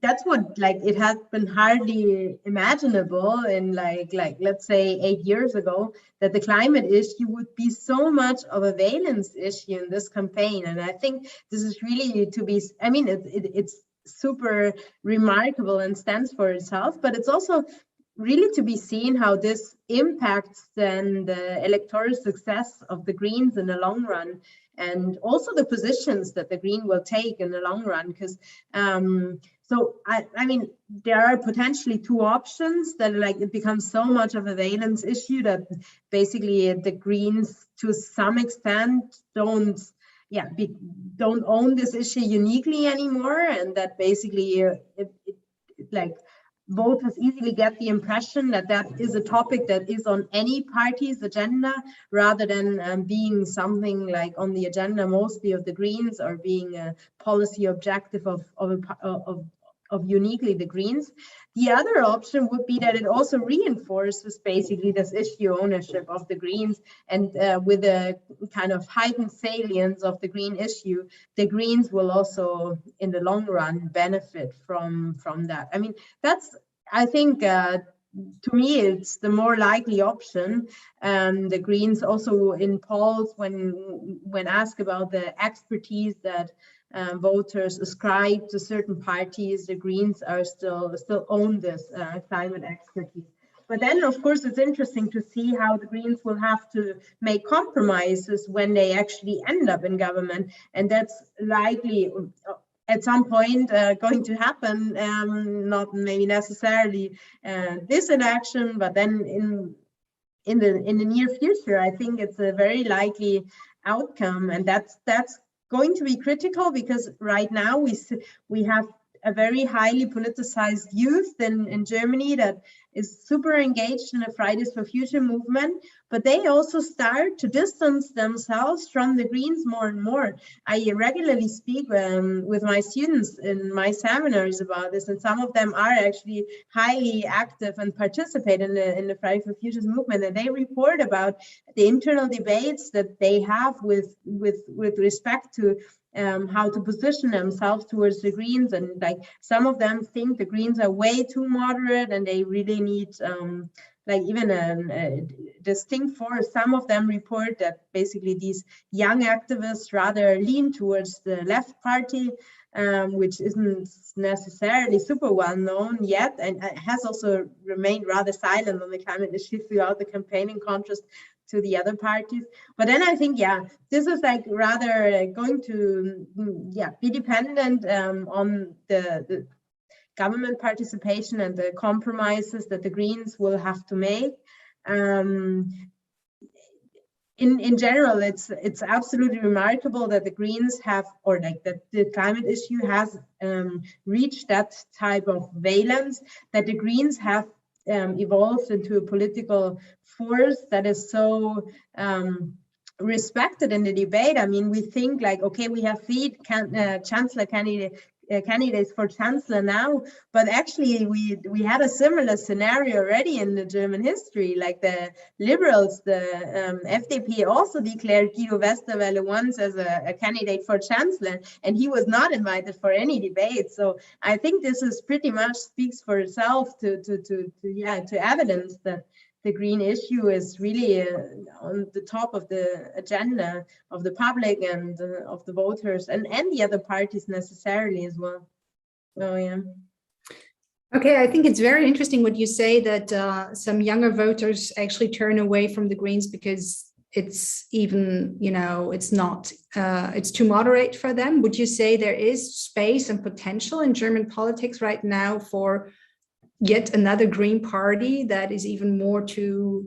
B: that's what it has been hardly imaginable in let's say 8 years ago, that the climate issue would be so much of a valence issue in this campaign. And I think this is really it's super remarkable and stands for itself, but it's also really to be seen how this impacts then the electoral success of the Greens in the long run, and also the positions that the Green will take in the long run. Because so I mean, there are potentially two options that it becomes so much of a valence issue that basically the Greens to some extent don't own this issue uniquely anymore, and that basically voters easily get the impression that that is a topic that is on any party's agenda, rather than being something on the agenda mostly of the Greens, or being a policy objective of uniquely the Greens. The other option would be that it also reinforces basically this issue ownership of the Greens, and with a kind of heightened salience of the Green issue, the Greens will also in the long run benefit from that. I mean, I think to me it's the more likely option. The Greens also in polls, when asked about the expertise that voters ascribe to certain parties, the Greens are still own this climate expertise. But then, of course, it's interesting to see how the Greens will have to make compromises when they actually end up in government, and that's likely at some point going to happen. Not maybe necessarily this election, but then in the near future, I think it's a very likely outcome, and that's going to be critical, because right now we have a very highly politicized youth in Germany that is super engaged in the Fridays for Future movement, but they also start to distance themselves from the Greens more and more. I regularly speak with my students in my seminars about this, and some of them are actually highly active and participate in the Fridays for Futures movement, and they report about the internal debates that they have with respect to how to position themselves towards the Greens. And some of them think the Greens are way too moderate, and they really need even a distinct force. Some of them report that basically these young activists rather lean towards the left party, which isn't necessarily super well known yet, and has also remained rather silent on the climate issue throughout the campaign, in contrast to the other parties. But then I think, this is rather going to be dependent on the government participation and the compromises that the Greens will have to make. In general, it's absolutely remarkable that the Greens have, or that the climate issue has reached that type of valence, that the Greens have evolved into a political force that is so respected in the debate. I mean, we think okay, we have 3 chancellor candidates for chancellor now, but actually we had a similar scenario already in the German history. The liberals, the FDP, also declared Guido Westerwelle once as a candidate for chancellor, and he was not invited for any debate. So I think this is pretty much speaks for itself to evidence that the Green issue is really on the top of the agenda of the public and of the voters and the other parties necessarily as well. So, yeah.
A: Okay, I think it's very interesting what you say that some younger voters actually turn away from the Greens because it's even, it's too moderate for them. Would you say there is space and potential in German politics right now for yet another Green party that is even more to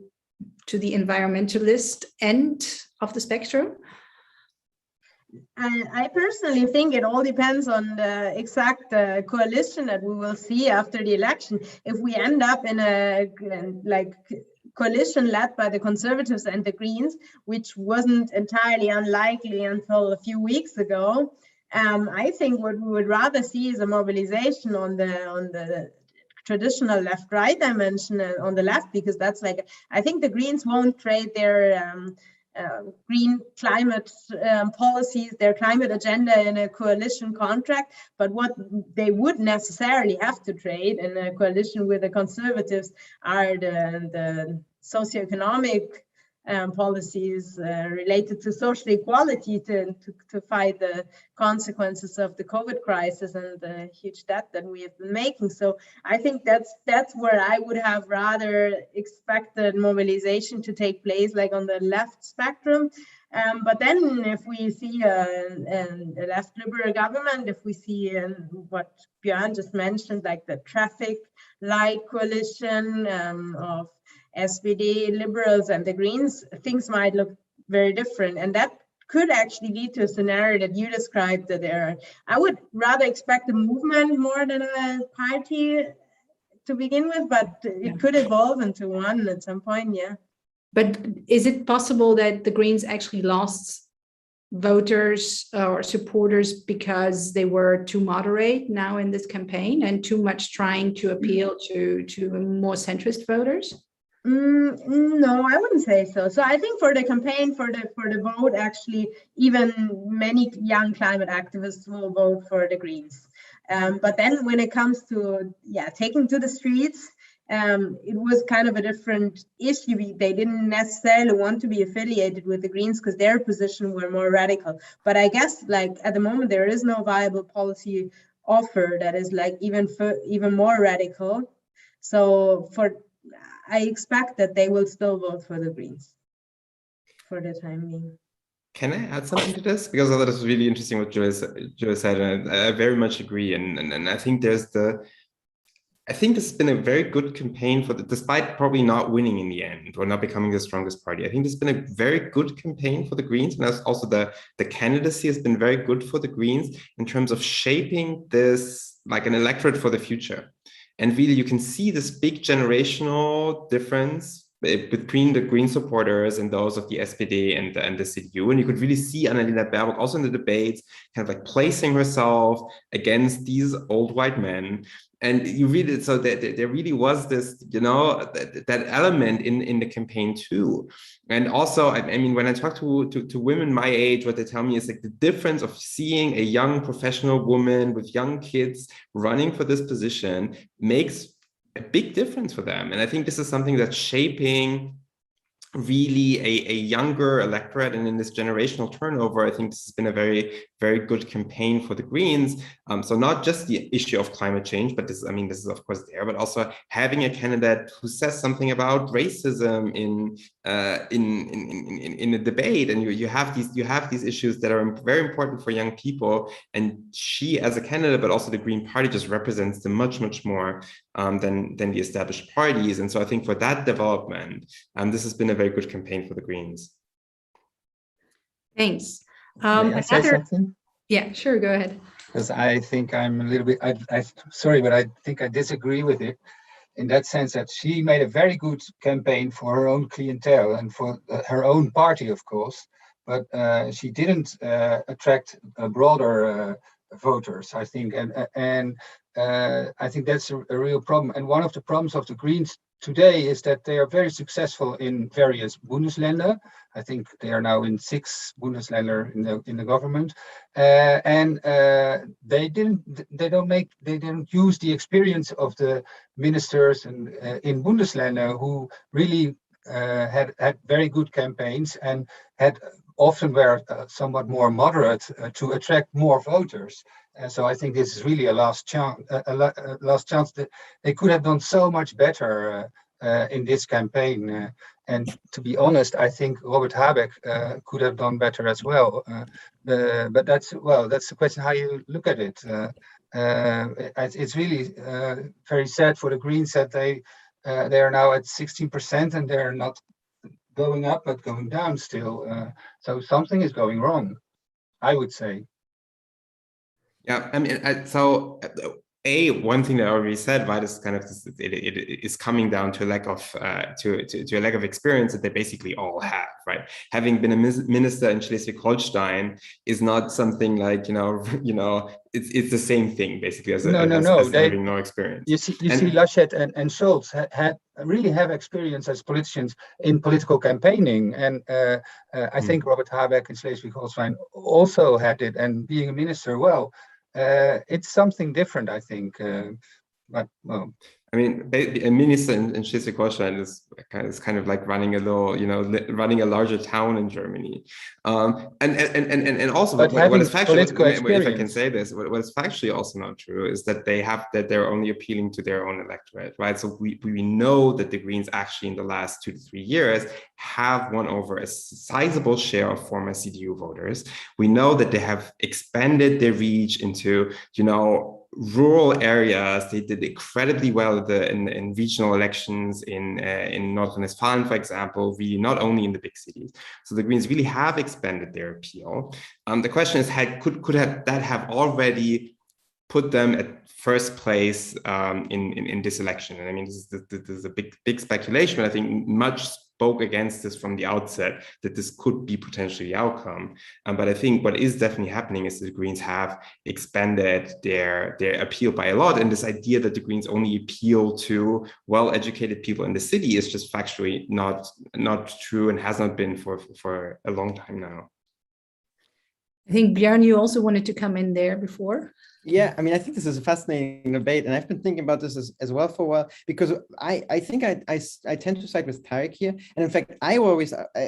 A: to the environmentalist end of the spectrum?
B: I personally think it all depends on the exact coalition that we will see after the election. If we end up in a coalition led by the Conservatives and the Greens, which wasn't entirely unlikely until a few weeks ago, I think what we would rather see is a mobilization on the traditional left-right dimension on the left, because that's I think the Greens won't trade their green climate policies, their climate agenda in a coalition contract, but what they would necessarily have to trade in a coalition with the Conservatives are the socioeconomic policies related to social equality to fight the consequences of the COVID crisis and the huge debt that we have been making. So I think that's where I would have rather expected mobilization to take place, like on the left spectrum. But then if we see a left liberal government, if we see what Björn just mentioned, like the traffic light coalition of SPD, Liberals, and the Greens, things might look very different. And that could actually lead to a scenario that you described that I would rather expect a movement more than a party to begin with, but it could evolve into one at some point, yeah.
A: But is it possible that the Greens actually lost voters or supporters because they were too moderate now in this campaign and too much trying to appeal to more centrist voters?
B: No, I wouldn't say so. So I think for the campaign, for the vote, actually, even many young climate activists will vote for the Greens. But then when it comes to taking to the streets, it was kind of a different issue. They didn't necessarily want to be affiliated with the Greens because their position were more radical. But I guess at the moment there is no viable policy offer that is even more radical. So I expect that they will still vote for the Greens for the time being.
D: Can I add something to this? Because I thought this was really interesting what Joy said, and I very much agree. And I think I think this has been a very good campaign despite probably not winning in the end or not becoming the strongest party. I think this has been a very good campaign for the Greens, and that's also the candidacy has been very good for the Greens in terms of shaping this like an electorate for the future. And really, you can see this big generational difference between the Green supporters and those of the SPD and the CDU. And you could really see Annalena Baerbock also in the debates, kind of like placing herself against these old white men. And you really, so there really was this, that element in the campaign too. And also, I mean, when I talk to women my age, what they tell me is like the difference of seeing a young professional woman with young kids running for this position makes a big difference for them. And I think this is something that's shaping really a younger electorate, and in this generational turnover, I think this has been a very, very good campaign for the Greens. So not just the issue of climate change, but this is of course there, but also having a candidate who says something about racism in the debate, and you have these issues that are very important for young people, and she as a candidate, but also the Green Party just represents them much more than the established parties. And so I think for that development, this has been a very good campaign for the Greens.
A: Thanks.
C: May I say something?
A: Yeah, sure, go ahead.
C: Because I think I'm a little bit, sorry, but I think I disagree with it in that sense that she made a very good campaign for her own clientele and for her own party, of course, but she didn't attract broader voters, I think, and I think that's a real problem. And one of the problems of the Greens today is that they are very successful in various Bundesländer. I think they are now in 6 Bundesländer in the government, and they didn't use the experience of the ministers and in Bundesländer who really had very good campaigns and had often were somewhat more moderate to attract more voters. So I think this is really a last chance. Last chance that they could have done so much better in this campaign. And to be honest, I think Robert Habeck could have done better as well. But that's the question how you look at it. It's really very sad for the Greens that they are now at 16% and they're not going up, but going down still. So something is going wrong, I would say.
D: Yeah, I mean, one thing that I already said, right, is kind of this, it is coming down to a lack of to a lack of experience that they basically all have, right? Having been a minister in Schleswig-Holstein is not something like it's the same thing basically as having no experience.
C: You see, Laschet and Scholz really have experience as politicians in political campaigning, and I think Robert Habeck in Schleswig-Holstein also had it, and being a minister, well. It's something different, I think. But well,
D: I mean, a minister in Schleswig-Holstein is kind of like running a little, running a larger town in Germany, and also what is factually, if I can say this, what is factually also not true is that they're only appealing to their own electorate, right? So we know that the Greens actually in the last 2 to 3 years have won over a sizable share of former CDU voters. We know that they have expanded their reach into, rural areas. They did incredibly well in regional elections in North Rhine-Westphalia, for example, really not only in the big cities. So the Greens really have expanded their appeal. The question is, could that have already put them at first place in this election? And I mean, this is a big speculation, but I think much spoke against this from the outset, that this could be potentially the outcome. But I think what is definitely happening is the Greens have expanded their appeal by a lot. And this idea that the Greens only appeal to well-educated people in the city is just factually not true and has not been for a long time now.
A: I think, Björn, you also wanted to come in there before.
E: Yeah, I mean, I think this is a fascinating debate, and I've been thinking about this as well for a while, because I think I tend to side with Tarek here. And in fact, I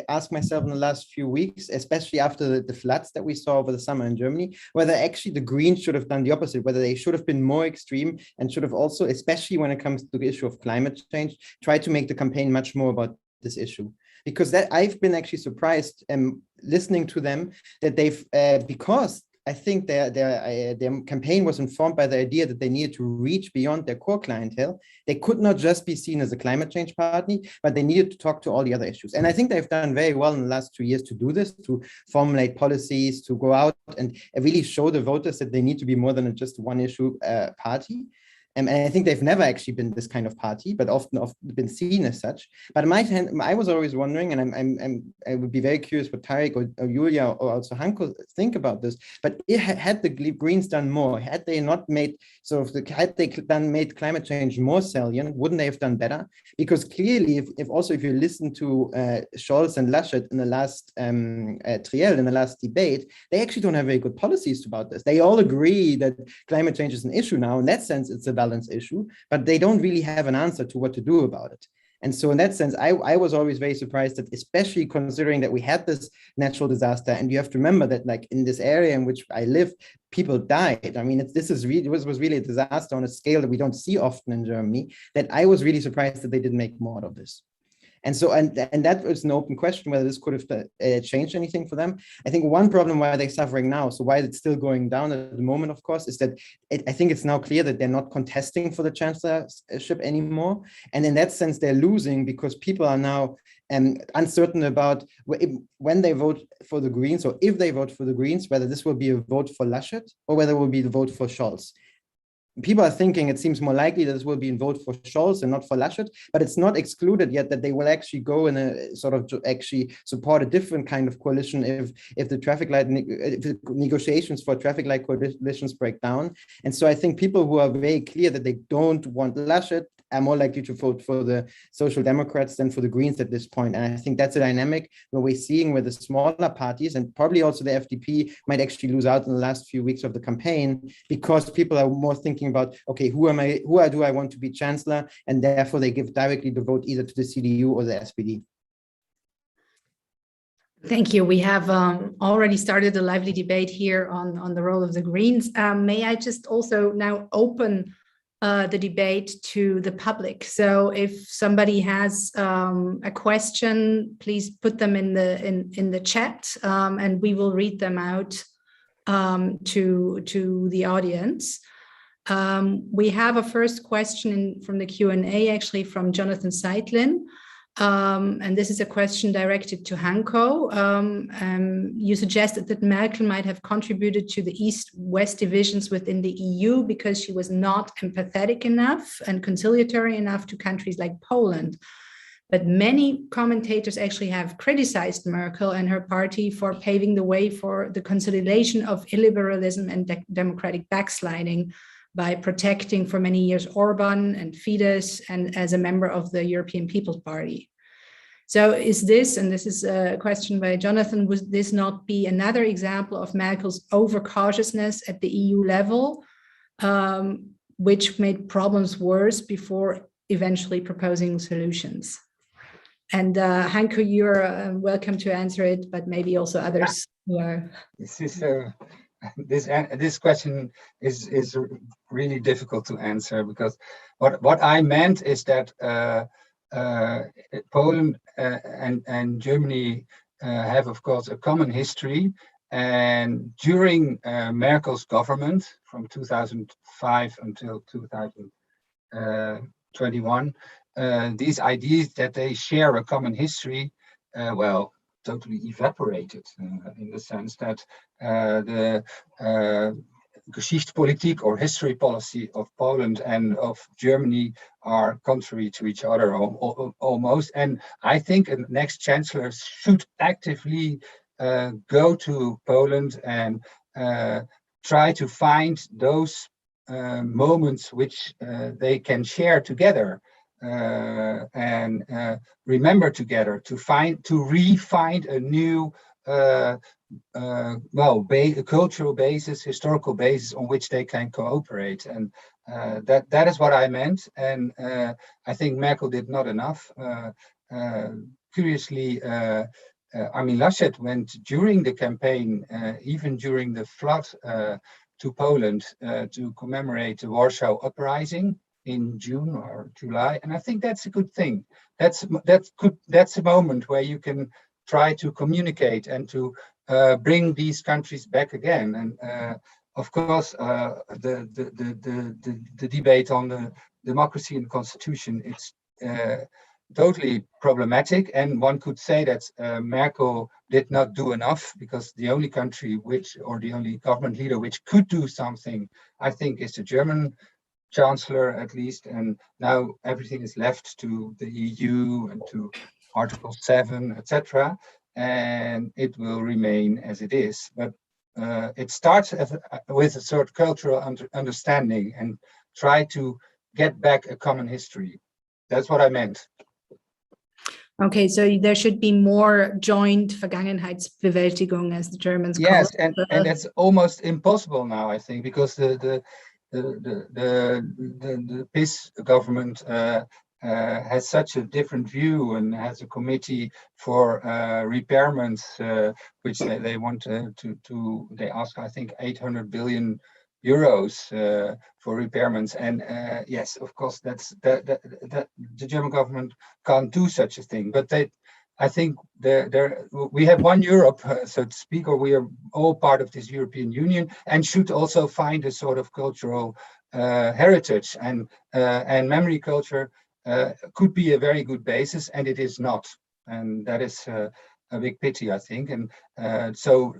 E: ask myself in the last few weeks, especially after the floods that we saw over the summer in Germany, whether actually the Greens should have done the opposite, whether they should have been more extreme and should have also, especially when it comes to the issue of climate change, try to make the campaign much more about this issue. Because that I've been actually surprised listening to them that they've, because I think their campaign was informed by the idea that they needed to reach beyond their core clientele. They could not just be seen as a climate change party, but they needed to talk to all the other issues. And I think they've done very well in the last 2 years to do this, to formulate policies, to go out and really show the voters that they need to be more than just one issue party. And I think they've never actually been this kind of party, but often been seen as such. But on my hand, I was always wondering, and I would be very curious what Tarek or Julia or also Hanko think about this. But had the Greens done more, had they not made made climate change more salient, wouldn't they have done better? Because clearly, if you listen to Scholz and Laschet in the last triel, in the last debate, they actually don't have very good policies about this. They all agree that climate change is an issue now. In that sense, it's a balance issue, but they don't really have an answer to what to do about it. And so in that sense, I was always very surprised that, especially considering that we had this natural disaster, and you have to remember that, like, in this area in which I live, people died. I mean, this was really a disaster on a scale that we don't see often in Germany, that I was really surprised that they didn't make more out of this. And so, and that was an open question whether this could have changed anything for them. I think one problem why they're suffering now, so why it's still going down at the moment, of course, is that I think it's now clear that they're not contesting for the chancellorship anymore. And in that sense, they're losing because people are now uncertain about when they vote for the Greens, or if they vote for the Greens, whether this will be a vote for Laschet or whether it will be the vote for Scholz. People are thinking it seems more likely that this will be a vote for Scholz and not for Laschet, but it's not excluded yet that they will actually go in a sort of to actually support a different kind of coalition if the traffic light if the negotiations for traffic light coalitions break down. And so I think people who are very clear that they don't want Laschet are more likely to vote for the Social Democrats than for the Greens at this point. And I think that's a dynamic where we're seeing where the smaller parties, and probably also the FDP, might actually lose out in the last few weeks of the campaign, because people are more thinking about, okay, who do I want to be chancellor? And therefore they give directly the vote either to the CDU or the SPD.
A: Thank you. We have already started a lively debate here on the role of the Greens. May I just also now open the debate to the public. So if somebody has a question, please put them in the chat, and we will read them out to the audience. We have a first question from the Q&A, actually from Jonathan Seitlin. And this is a question directed to Hanko. You suggested that Merkel might have contributed to the East-West divisions within the EU because she was not empathetic enough and conciliatory enough to countries like Poland. But many commentators actually have criticized Merkel and her party for paving the way for the consolidation of illiberalism and democratic backsliding by protecting for many years Orban and Fidesz and as a member of the European People's Party. So is this, and this is a question by Jonathan, would this not be another example of Merkel's overcautiousness at the EU level, which made problems worse before eventually proposing solutions? And Hanko, you're welcome to answer it, but maybe also others who are.
C: This question is really difficult to answer, because what I meant is that Poland and Germany have, of course, a common history, and during Merkel's government from 2005 until 2021, these ideas that they share a common history, totally evaporated in the sense that the Geschichtspolitik or history policy of Poland and of Germany are contrary to each other almost. And I think a next chancellor should actively go to Poland and try to find those moments which they can share together. And remember together to re-find a new cultural basis, historical basis on which they can cooperate, and that is what I meant. And I think Merkel did not enough. Curiously, Armin Laschet went during the campaign, even during the flood, to Poland to commemorate the Warsaw Uprising in June or July, and I think that's a good thing. That's a moment where you can try to communicate and to bring these countries back again. And of course, the debate on the democracy and constitution is totally problematic, and one could say that Merkel did not do enough, because the only country the only government leader which could do something, I think, is the German Chancellor, at least, and now everything is left to the EU and to Article 7, etc., and it will remain as it is. But it starts with a sort of cultural understanding and try to get back a common history. That's what I meant.
A: Okay, so there should be more joint Vergangenheitsbewältigung, as the Germans call it.
C: Yes, and that's almost impossible now, I think, because the PiS government has such a different view and has a committee for repairments, which they want they ask, I think, 800 billion euros for repairments. And yes, of course, that the German government can't do such a thing. But I think we have one Europe, so to speak, or we are all part of this European Union, and should also find a sort of cultural heritage, and memory culture could be a very good basis, and it is not, and that is a big pity, I think. And so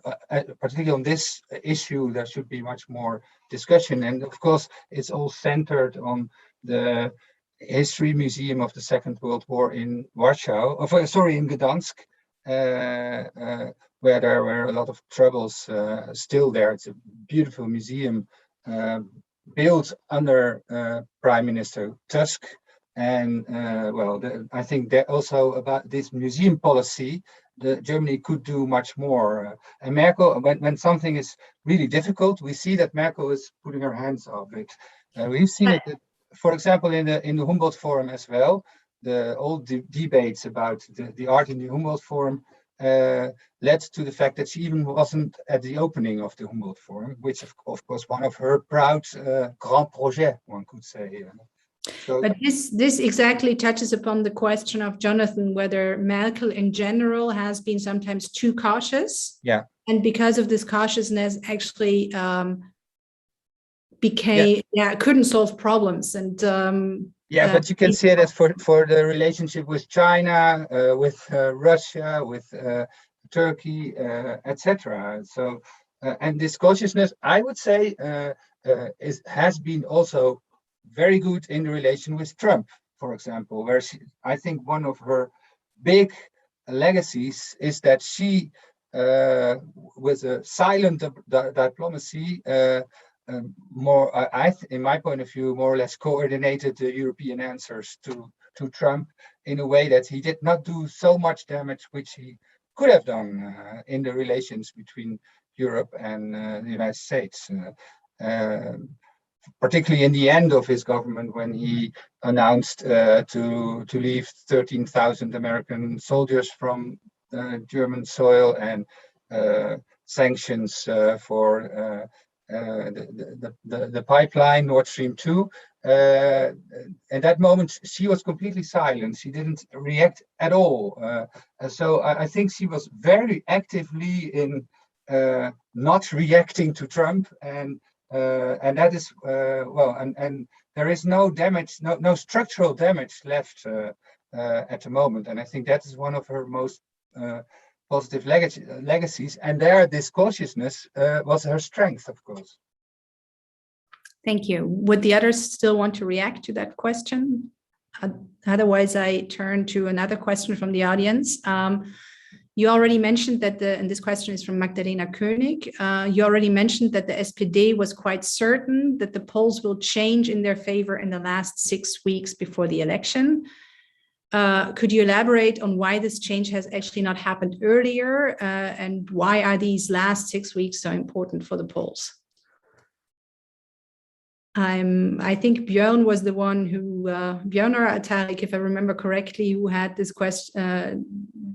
C: particularly on this issue, there should be much more discussion. And of course, it's all centered on the History Museum of the Second World War in Warsaw, in Gdansk, where there were a lot of troubles still there. It's a beautiful museum built under Prime Minister Tusk. And I think that also about this museum policy, Germany could do much more. And Merkel, when something is really difficult, we see that Merkel is putting her hands off it. We've seen it, for example, in the Humboldt Forum as well. The old debates about the art in the Humboldt Forum led to the fact that she even wasn't at the opening of the Humboldt Forum, which of course one of her proud grand projets, one could say. So,
A: but this exactly touches upon the question of Jonathan, whether Merkel in general has been sometimes too cautious.
C: Yeah.
A: And because of this cautiousness, actually became couldn't solve problems, and
C: but you can see it as for the relationship with China, with Russia, with Turkey, etc. So and this cautiousness, I would say, has been also very good in the relation with Trump, for example, where I think one of her big legacies is that she, with a silent diplomacy, in my point of view, more or less coordinated the European answers to Trump in a way that he did not do so much damage, which he could have done in the relations between Europe and the United States. Particularly in the end of his government, when he announced to leave 13,000 American soldiers from German soil, and sanctions for the pipeline Nord Stream 2. At that moment, she was completely silent. She didn't react at all. So I think she was very actively in not reacting to Trump, and that is and there is no damage, no structural damage left at the moment. And I think that is one of her most positive legacies. And there, this cautiousness was her strength, of course.
A: Thank you. Would the others still want to react to that question? Otherwise, I turn to another question from the audience. You already mentioned that and this question is from Magdalena König. You already mentioned that the SPD was quite certain that the polls will change in their favor in the last 6 weeks before the election. Could you elaborate on why this change has actually not happened earlier, and why are these last 6 weeks so important for the polls? I think Björn was the one who, Björn or Atalik, if I remember correctly, who had this question,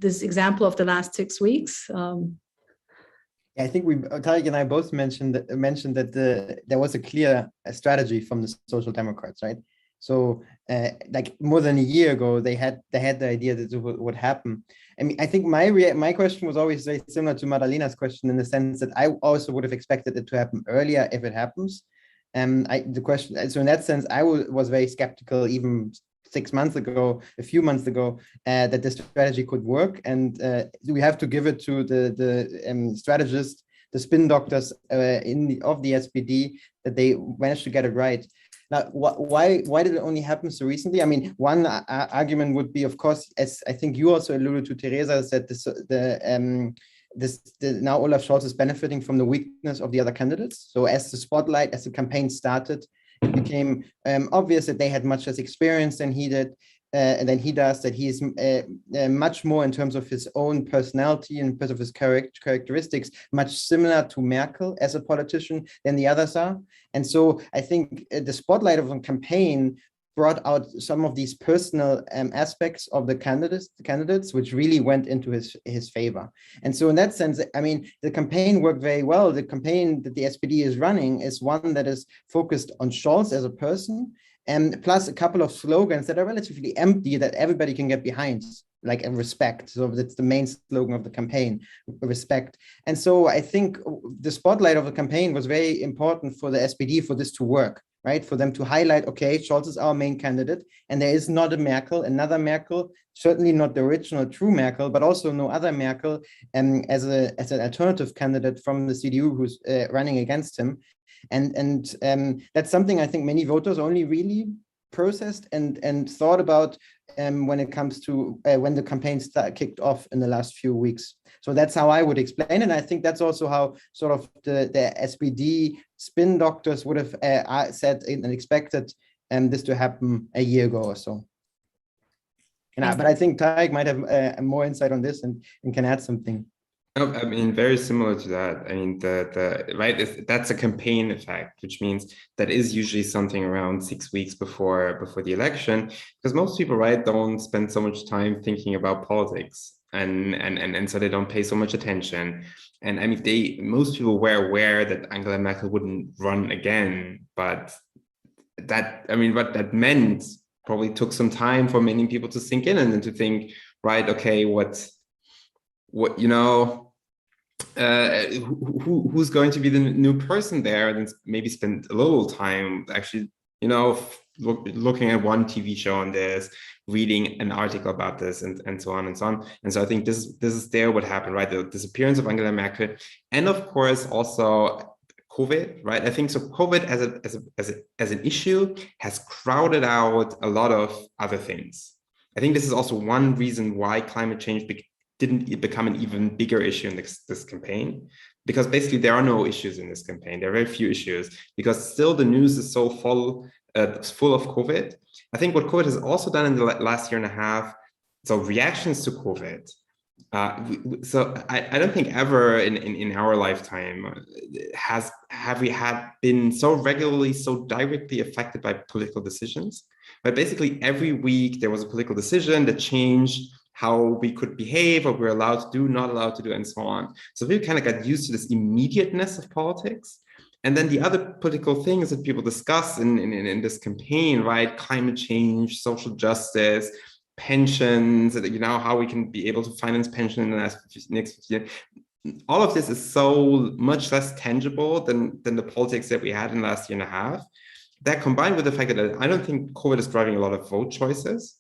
A: this example of the last 6 weeks.
E: I think Atalik and I both mentioned that there was a clear strategy from the Social Democrats, right? So like more than a year ago, they had the idea that it would happen. I mean, I think my question was always very similar to Madalena's question, in the sense that I also would have expected it to happen earlier if it happens. So in that sense, I was very skeptical even 6 months ago, a few months ago, that the strategy could work. And we have to give it to the strategists, the spin doctors of the SPD, that they managed to get it right. Now, why did it only happen so recently? I mean, one argument would be, of course, as I think you also alluded to, Teresa, is that now Olaf Scholz is benefiting from the weakness of the other candidates. So as the campaign started, it became obvious that they had much less experience than he did, that he is much more, in terms of his own personality and because of his characteristics, much similar to Merkel as a politician than the others are. And so I think the spotlight of the campaign brought out some of these personal aspects of the candidates, which really went into his favor. And so in that sense, I mean, the campaign worked very well. The campaign that the SPD is running is one that is focused on Scholz as a person, and plus a couple of slogans that are relatively empty that everybody can get behind, like respect. So that's the main slogan of the campaign, respect. And so I think the spotlight of the campaign was very important for the SPD for this to work, right? For them to highlight, okay, Scholz is our main candidate, and there is not another Merkel, certainly not the original true Merkel, but also no other Merkel as an alternative candidate from the CDU who's running against him. And that's something I think many voters only really processed and thought about when it comes to when the campaign kicked off in the last few weeks. So that's how I would explain it. And I think that's also how sort of the SPD spin doctors would have said and expected this to happen a year ago or so. But I think Tarek might have more insight on this and can add something.
D: No, I mean, very similar to that. I mean, that's a campaign effect, which means that is usually something around 6 weeks before the election, because most people, right, don't spend so much time thinking about politics, and so they don't pay so much attention. And I mean, most people were aware that Angela Merkel wouldn't run again, but that, I mean, what that meant probably took some time for many people to sink in and then to think, right, okay, what, you know, who's going to be the new person there, and maybe spend a little time actually, looking at one TV show on this, reading an article about this, and so on and so on. And so I think this is there what happened, right? The disappearance of Angela Merkel, and of course also COVID, right? I think so. COVID as an issue has crowded out a lot of other things. I think this is also one reason why climate change didn't become an even bigger issue in this campaign, because basically there are no issues in this campaign. There are very few issues because still the news is so full of COVID. I think what COVID has also done in the last year and a half, so reactions to COVID. So I don't think ever in our lifetime have we had been so regularly, so directly affected by political decisions. But basically every week there was a political decision that changed how we could behave, what we're allowed to do, not allowed to do, and so on. So we kind of got used to this immediateness of politics. And then the other political things that people discuss in this campaign, right? Climate change, social justice, pensions, how we can be able to finance pension in the next 50 years. All of this is so much less tangible than the politics that we had in the last year and a half. That combined with the fact that I don't think COVID is driving a lot of vote choices,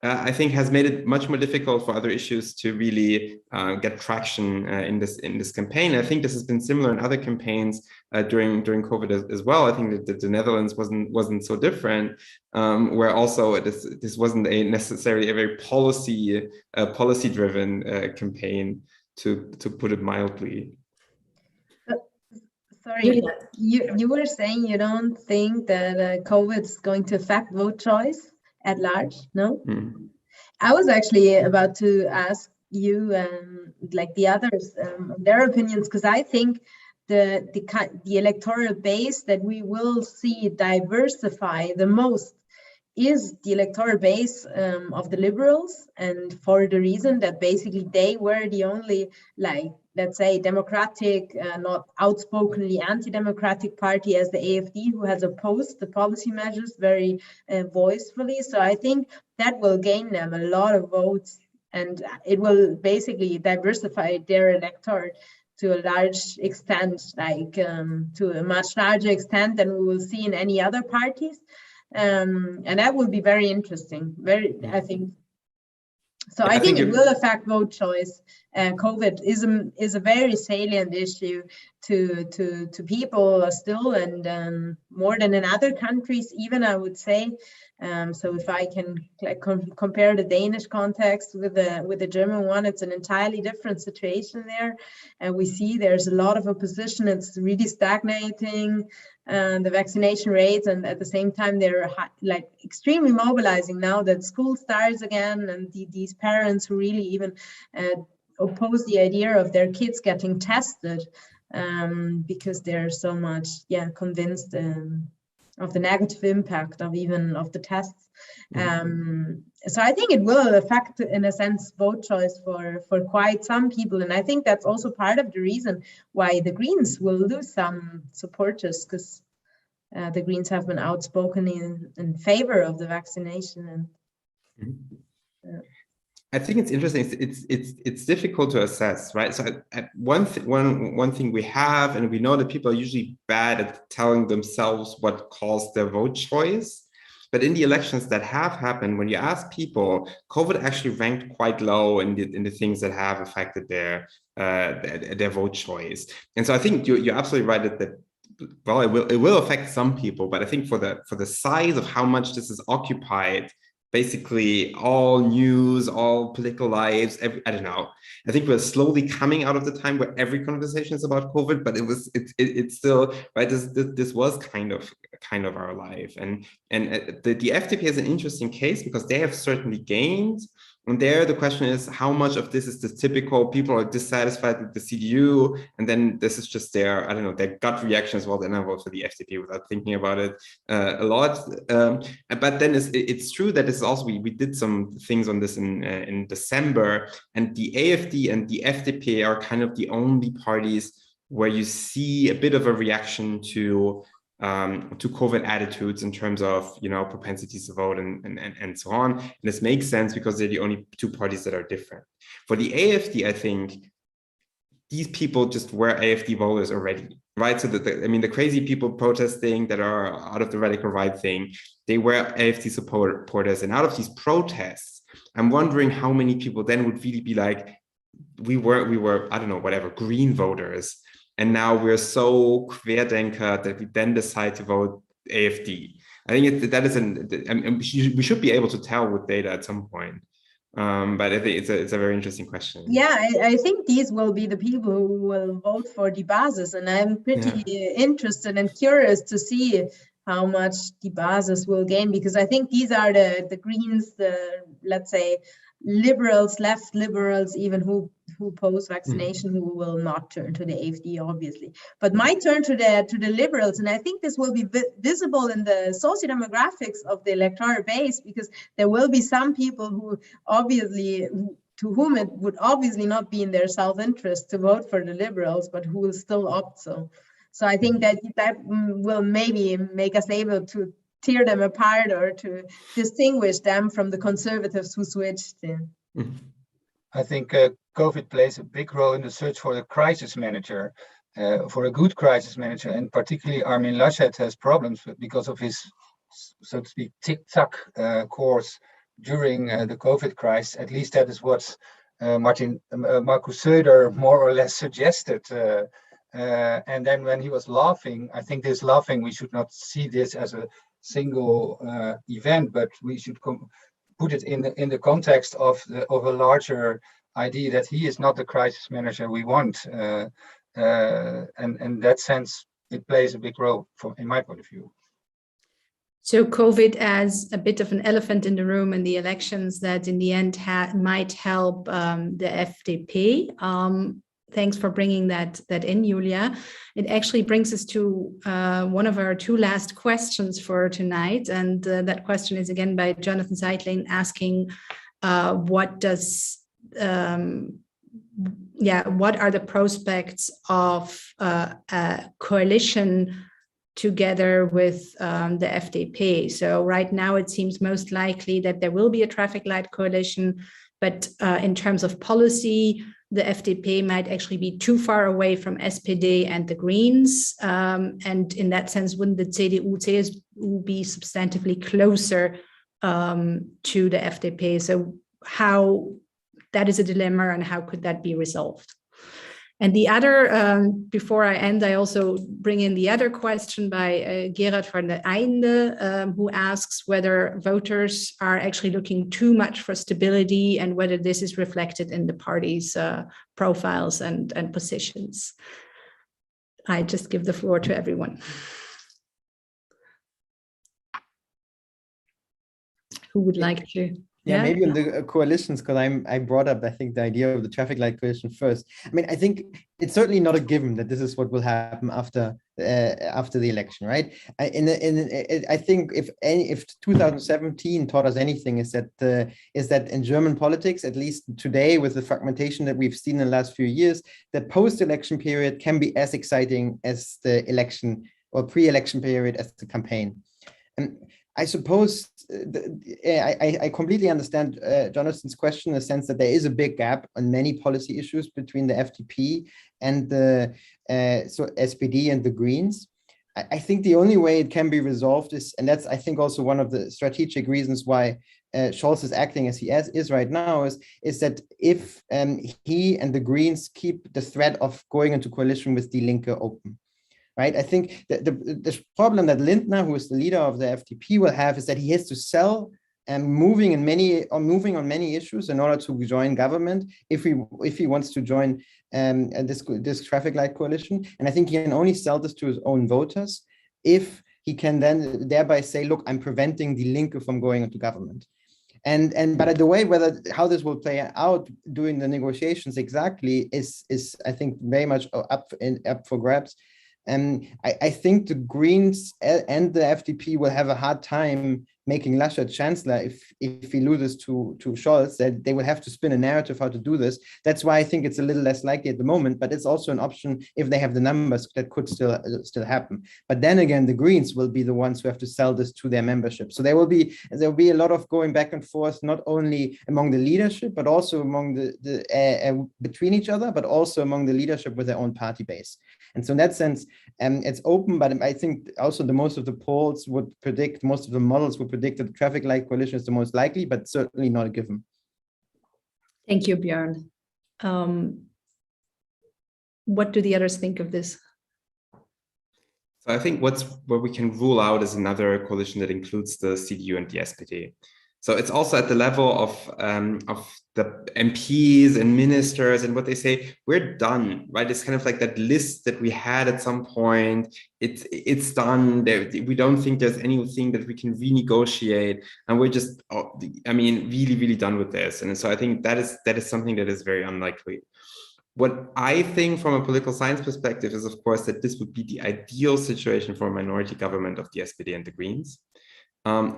D: I think has made it much more difficult for other issues to really get traction in this campaign. I think this has been similar in other campaigns during COVID as well. I think that the Netherlands wasn't so different, where also this wasn't necessarily a very policy driven campaign, to put it mildly.
B: Sorry, you were saying you don't think that COVID is going to affect vote choice at large, no? I was actually about to ask you, like the others, their opinions, because I think the electoral base that we will see diversify the most is the electoral base of the liberals, and for the reason that basically they were the only, like, let's say, democratic, not outspokenly anti-democratic party as the AfD, who has opposed the policy measures very voicefully. So I think that will gain them a lot of votes, and it will basically diversify their electorate to a large extent, like to a much larger extent than we will see in any other parties. And that will be very interesting. I think. So I think it will affect vote choice. COVID is a very salient issue to people still, and more than in other countries, even, I would say. So if I can compare the Danish context with the German one, it's an entirely different situation there. And we see there's a lot of opposition. It's really stagnating, the vaccination rates, and at the same time they're extremely mobilizing now that school starts again, and these parents who really even oppose the idea of their kids getting tested because they're so much convinced of the negative impact of the tests. So I think it will affect, in a sense, vote choice for quite some people. And I think that's also part of the reason why the Greens will lose some supporters, because the Greens have been outspoken in favor of the vaccination. And
D: I think it's interesting. It's difficult to assess, right? So one thing we have, and we know that people are usually bad at telling themselves what caused their vote choice. But in the elections that have happened, when you ask people, COVID actually ranked quite low in the things that have affected their vote choice. And so I think you're absolutely right that well, it will affect some people, but I think for the size of how much this is occupied, basically all news, all political lives, I don't know. I think we're slowly coming out of the time where every conversation is about COVID, but it's still, right, this was kind of our life. And the FDP is an interesting case because they have certainly gained. And there the question is, how much of this is the typical people are dissatisfied with the CDU, and then this is just their gut reaction as well. Then I vote for the FDP without thinking about it a lot. But then it's true that this is also we did some things on this in December, and the AfD and the FDP are kind of the only parties where you see a bit of a reaction to COVID attitudes in terms of propensities to vote and so on. And this makes sense because they're the only two parties that are different. For the AfD, I think these people just were AfD voters already, right? So the crazy people protesting that are out of the radical right thing, they were AfD supporters. And out of these protests, I'm wondering how many people then would really be like, we were, I don't know, whatever, green voters. And now we're so querdenker that we then decide to vote AfD. I think we should be able to tell with data at some point. But I think it's a very interesting question.
B: Yeah, I think these will be the people who will vote for Die Basis, and I'm pretty interested and curious to see how much Die Basis will gain, because I think these are the Greens, the, let's say, liberals, left liberals, even who oppose vaccination, who will not turn to the AfD, obviously, but might turn to the liberals. And I think this will be visible in the socio-demographics of the electoral base, because there will be some people who obviously, to whom it would obviously not be in their self-interest to vote for the liberals, but who will still opt so. So I think that will maybe make us able to tear them apart or to distinguish them from the conservatives who switched in.
C: I think COVID plays a big role in the search for a crisis manager, for a good crisis manager, and particularly Armin Laschet has problems because of his, so to speak, tic-tac course during the COVID crisis. At least that is what Markus Söder more or less suggested. And then when he was laughing, I think this laughing, we should not see this as a single event, but we should put it in the context of a larger idea that he is not the crisis manager we want. And in that sense, it plays a big role in my point of view.
A: So COVID as a bit of an elephant in the room in the elections that in the end might help the FDP. Thanks for bringing that in, Julia. It actually brings us to one of our two last questions for tonight. And that question is again by Jonathan Seitling, asking what are the prospects of a coalition together with the FDP? So right now it seems most likely that there will be a traffic light coalition, but in terms of policy, the FDP might actually be too far away from SPD and the Greens. And in that sense, wouldn't the CDU be substantively closer to the FDP? So how, that is a dilemma, and how could that be resolved? And the other, before I end, I also bring in the other question by Gerard van der Einde, who asks whether voters are actually looking too much for stability and whether this is reflected in the party's profiles and positions. I just give the floor to everyone. Who would like to?
E: Yeah, maybe on the coalitions, because I brought up, I think, the idea of the traffic light coalition first. I mean, I think it's certainly not a given that this is what will happen after the election, right? I think if 2017 taught us anything, is that in German politics, at least today, with the fragmentation that we've seen in the last few years, the post-election period can be as exciting as the election or pre-election period as the campaign. And I suppose I completely understand Jonathan's question in the sense that there is a big gap on many policy issues between the FDP and the SPD and the Greens. I think the only way it can be resolved is, and that's I think also one of the strategic reasons why Scholz is acting as he is right now, is that if he and the Greens keep the threat of going into coalition with Die Linke open. Right. I think the problem that Lindner, who is the leader of the FDP, will have is that he has to sell and moving on many issues in order to join government if he wants to join this traffic light coalition. And I think he can only sell this to his own voters if he can then thereby say, look, I'm preventing Die Linke from going into government. But the way how this will play out during the negotiations exactly is I think very much up for grabs. I think the Greens and the FDP will have a hard time making Laschet chancellor if he loses to Scholz, that they will have to spin a narrative how to do this. That's why I think it's a little less likely at the moment, but it's also an option if they have the numbers that could still happen. But then again, the Greens will be the ones who have to sell this to their membership. So there will be a lot of going back and forth, not only among the leadership, but also among between each other, but also among the leadership with their own party base. And so in that sense, it's open, but I think also most of the polls would predict, most of the models would predict that the traffic light coalition is the most likely, but certainly not a given.
A: Thank you, Björn. What do the others think of this?
D: So I think what we can rule out is another coalition that includes the CDU and the SPD. So it's also at the level of the MPs and ministers and what they say, we're done, right? It's kind of like that list that we had at some point. It's done. We don't think there's anything that we can renegotiate, and we're just, I mean, really, really done with this. And so I think that is something that is very unlikely. What I think from a political science perspective is, of course, that this would be the ideal situation for a minority government of the SPD and the Greens.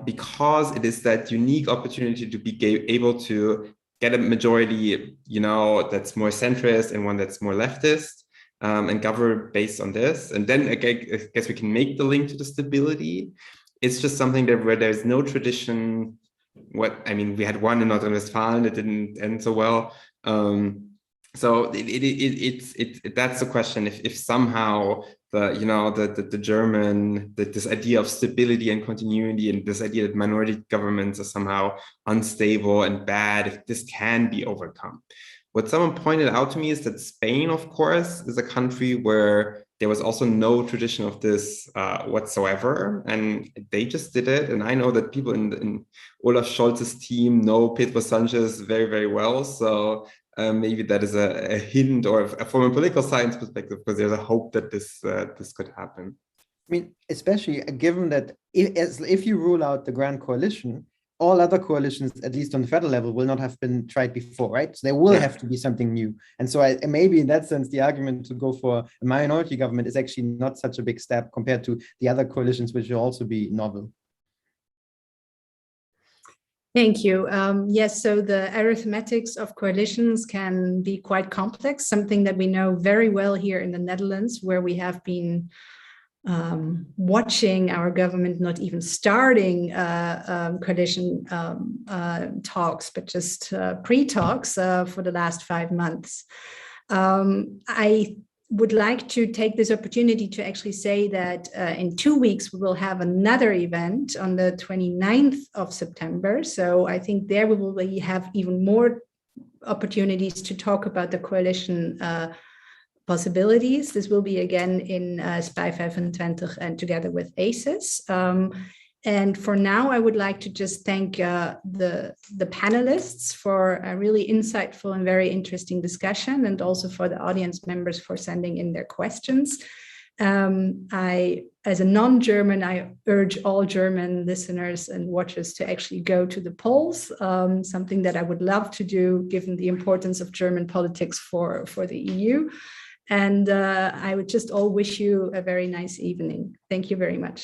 D: Because it is that unique opportunity to be able to get a majority, that's more centrist and one that's more leftist, and govern based on this. And then again, I guess we can make the link to the stability. It's just something where there's no tradition. We had one in North Rhine-Westphalia that didn't end so well. So that's the question. If somehow the German, this idea of stability and continuity, and this idea that minority governments are somehow unstable and bad, if this can be overcome. What someone pointed out to me is that Spain, of course, is a country where there was also no tradition of this whatsoever, and they just did it. And I know that people in Olaf Scholz's team know Pedro Sanchez very, very well. So maybe that is a hint, or from a political science perspective, because there's a hope that this could happen.
E: I mean, especially given that if you rule out the Grand Coalition, all other coalitions, at least on the federal level, will not have been tried before, right? So there will have to be something new. And so maybe in that sense, the argument to go for a minority government is actually not such a big step compared to the other coalitions, which will also be novel.
A: Thank you. Yes, so the arithmetics of coalitions can be quite complex, something that we know very well here in the Netherlands, where we have been watching our government not even starting coalition talks, but just pre-talks for the last 5 months. I would like to take this opportunity to actually say that in 2 weeks, we will have another event on the 29th of September. So I think there we will have even more opportunities to talk about the coalition possibilities. This will be again in SPY 25 and together with ACES. And for now, I would like to just thank the panelists for a really insightful and very interesting discussion, and also for the audience members for sending in their questions. As a non-German, I urge all German listeners and watchers to actually go to the polls, something that I would love to do given the importance of German politics for the EU. And I would just all wish you a very nice evening. Thank you very much.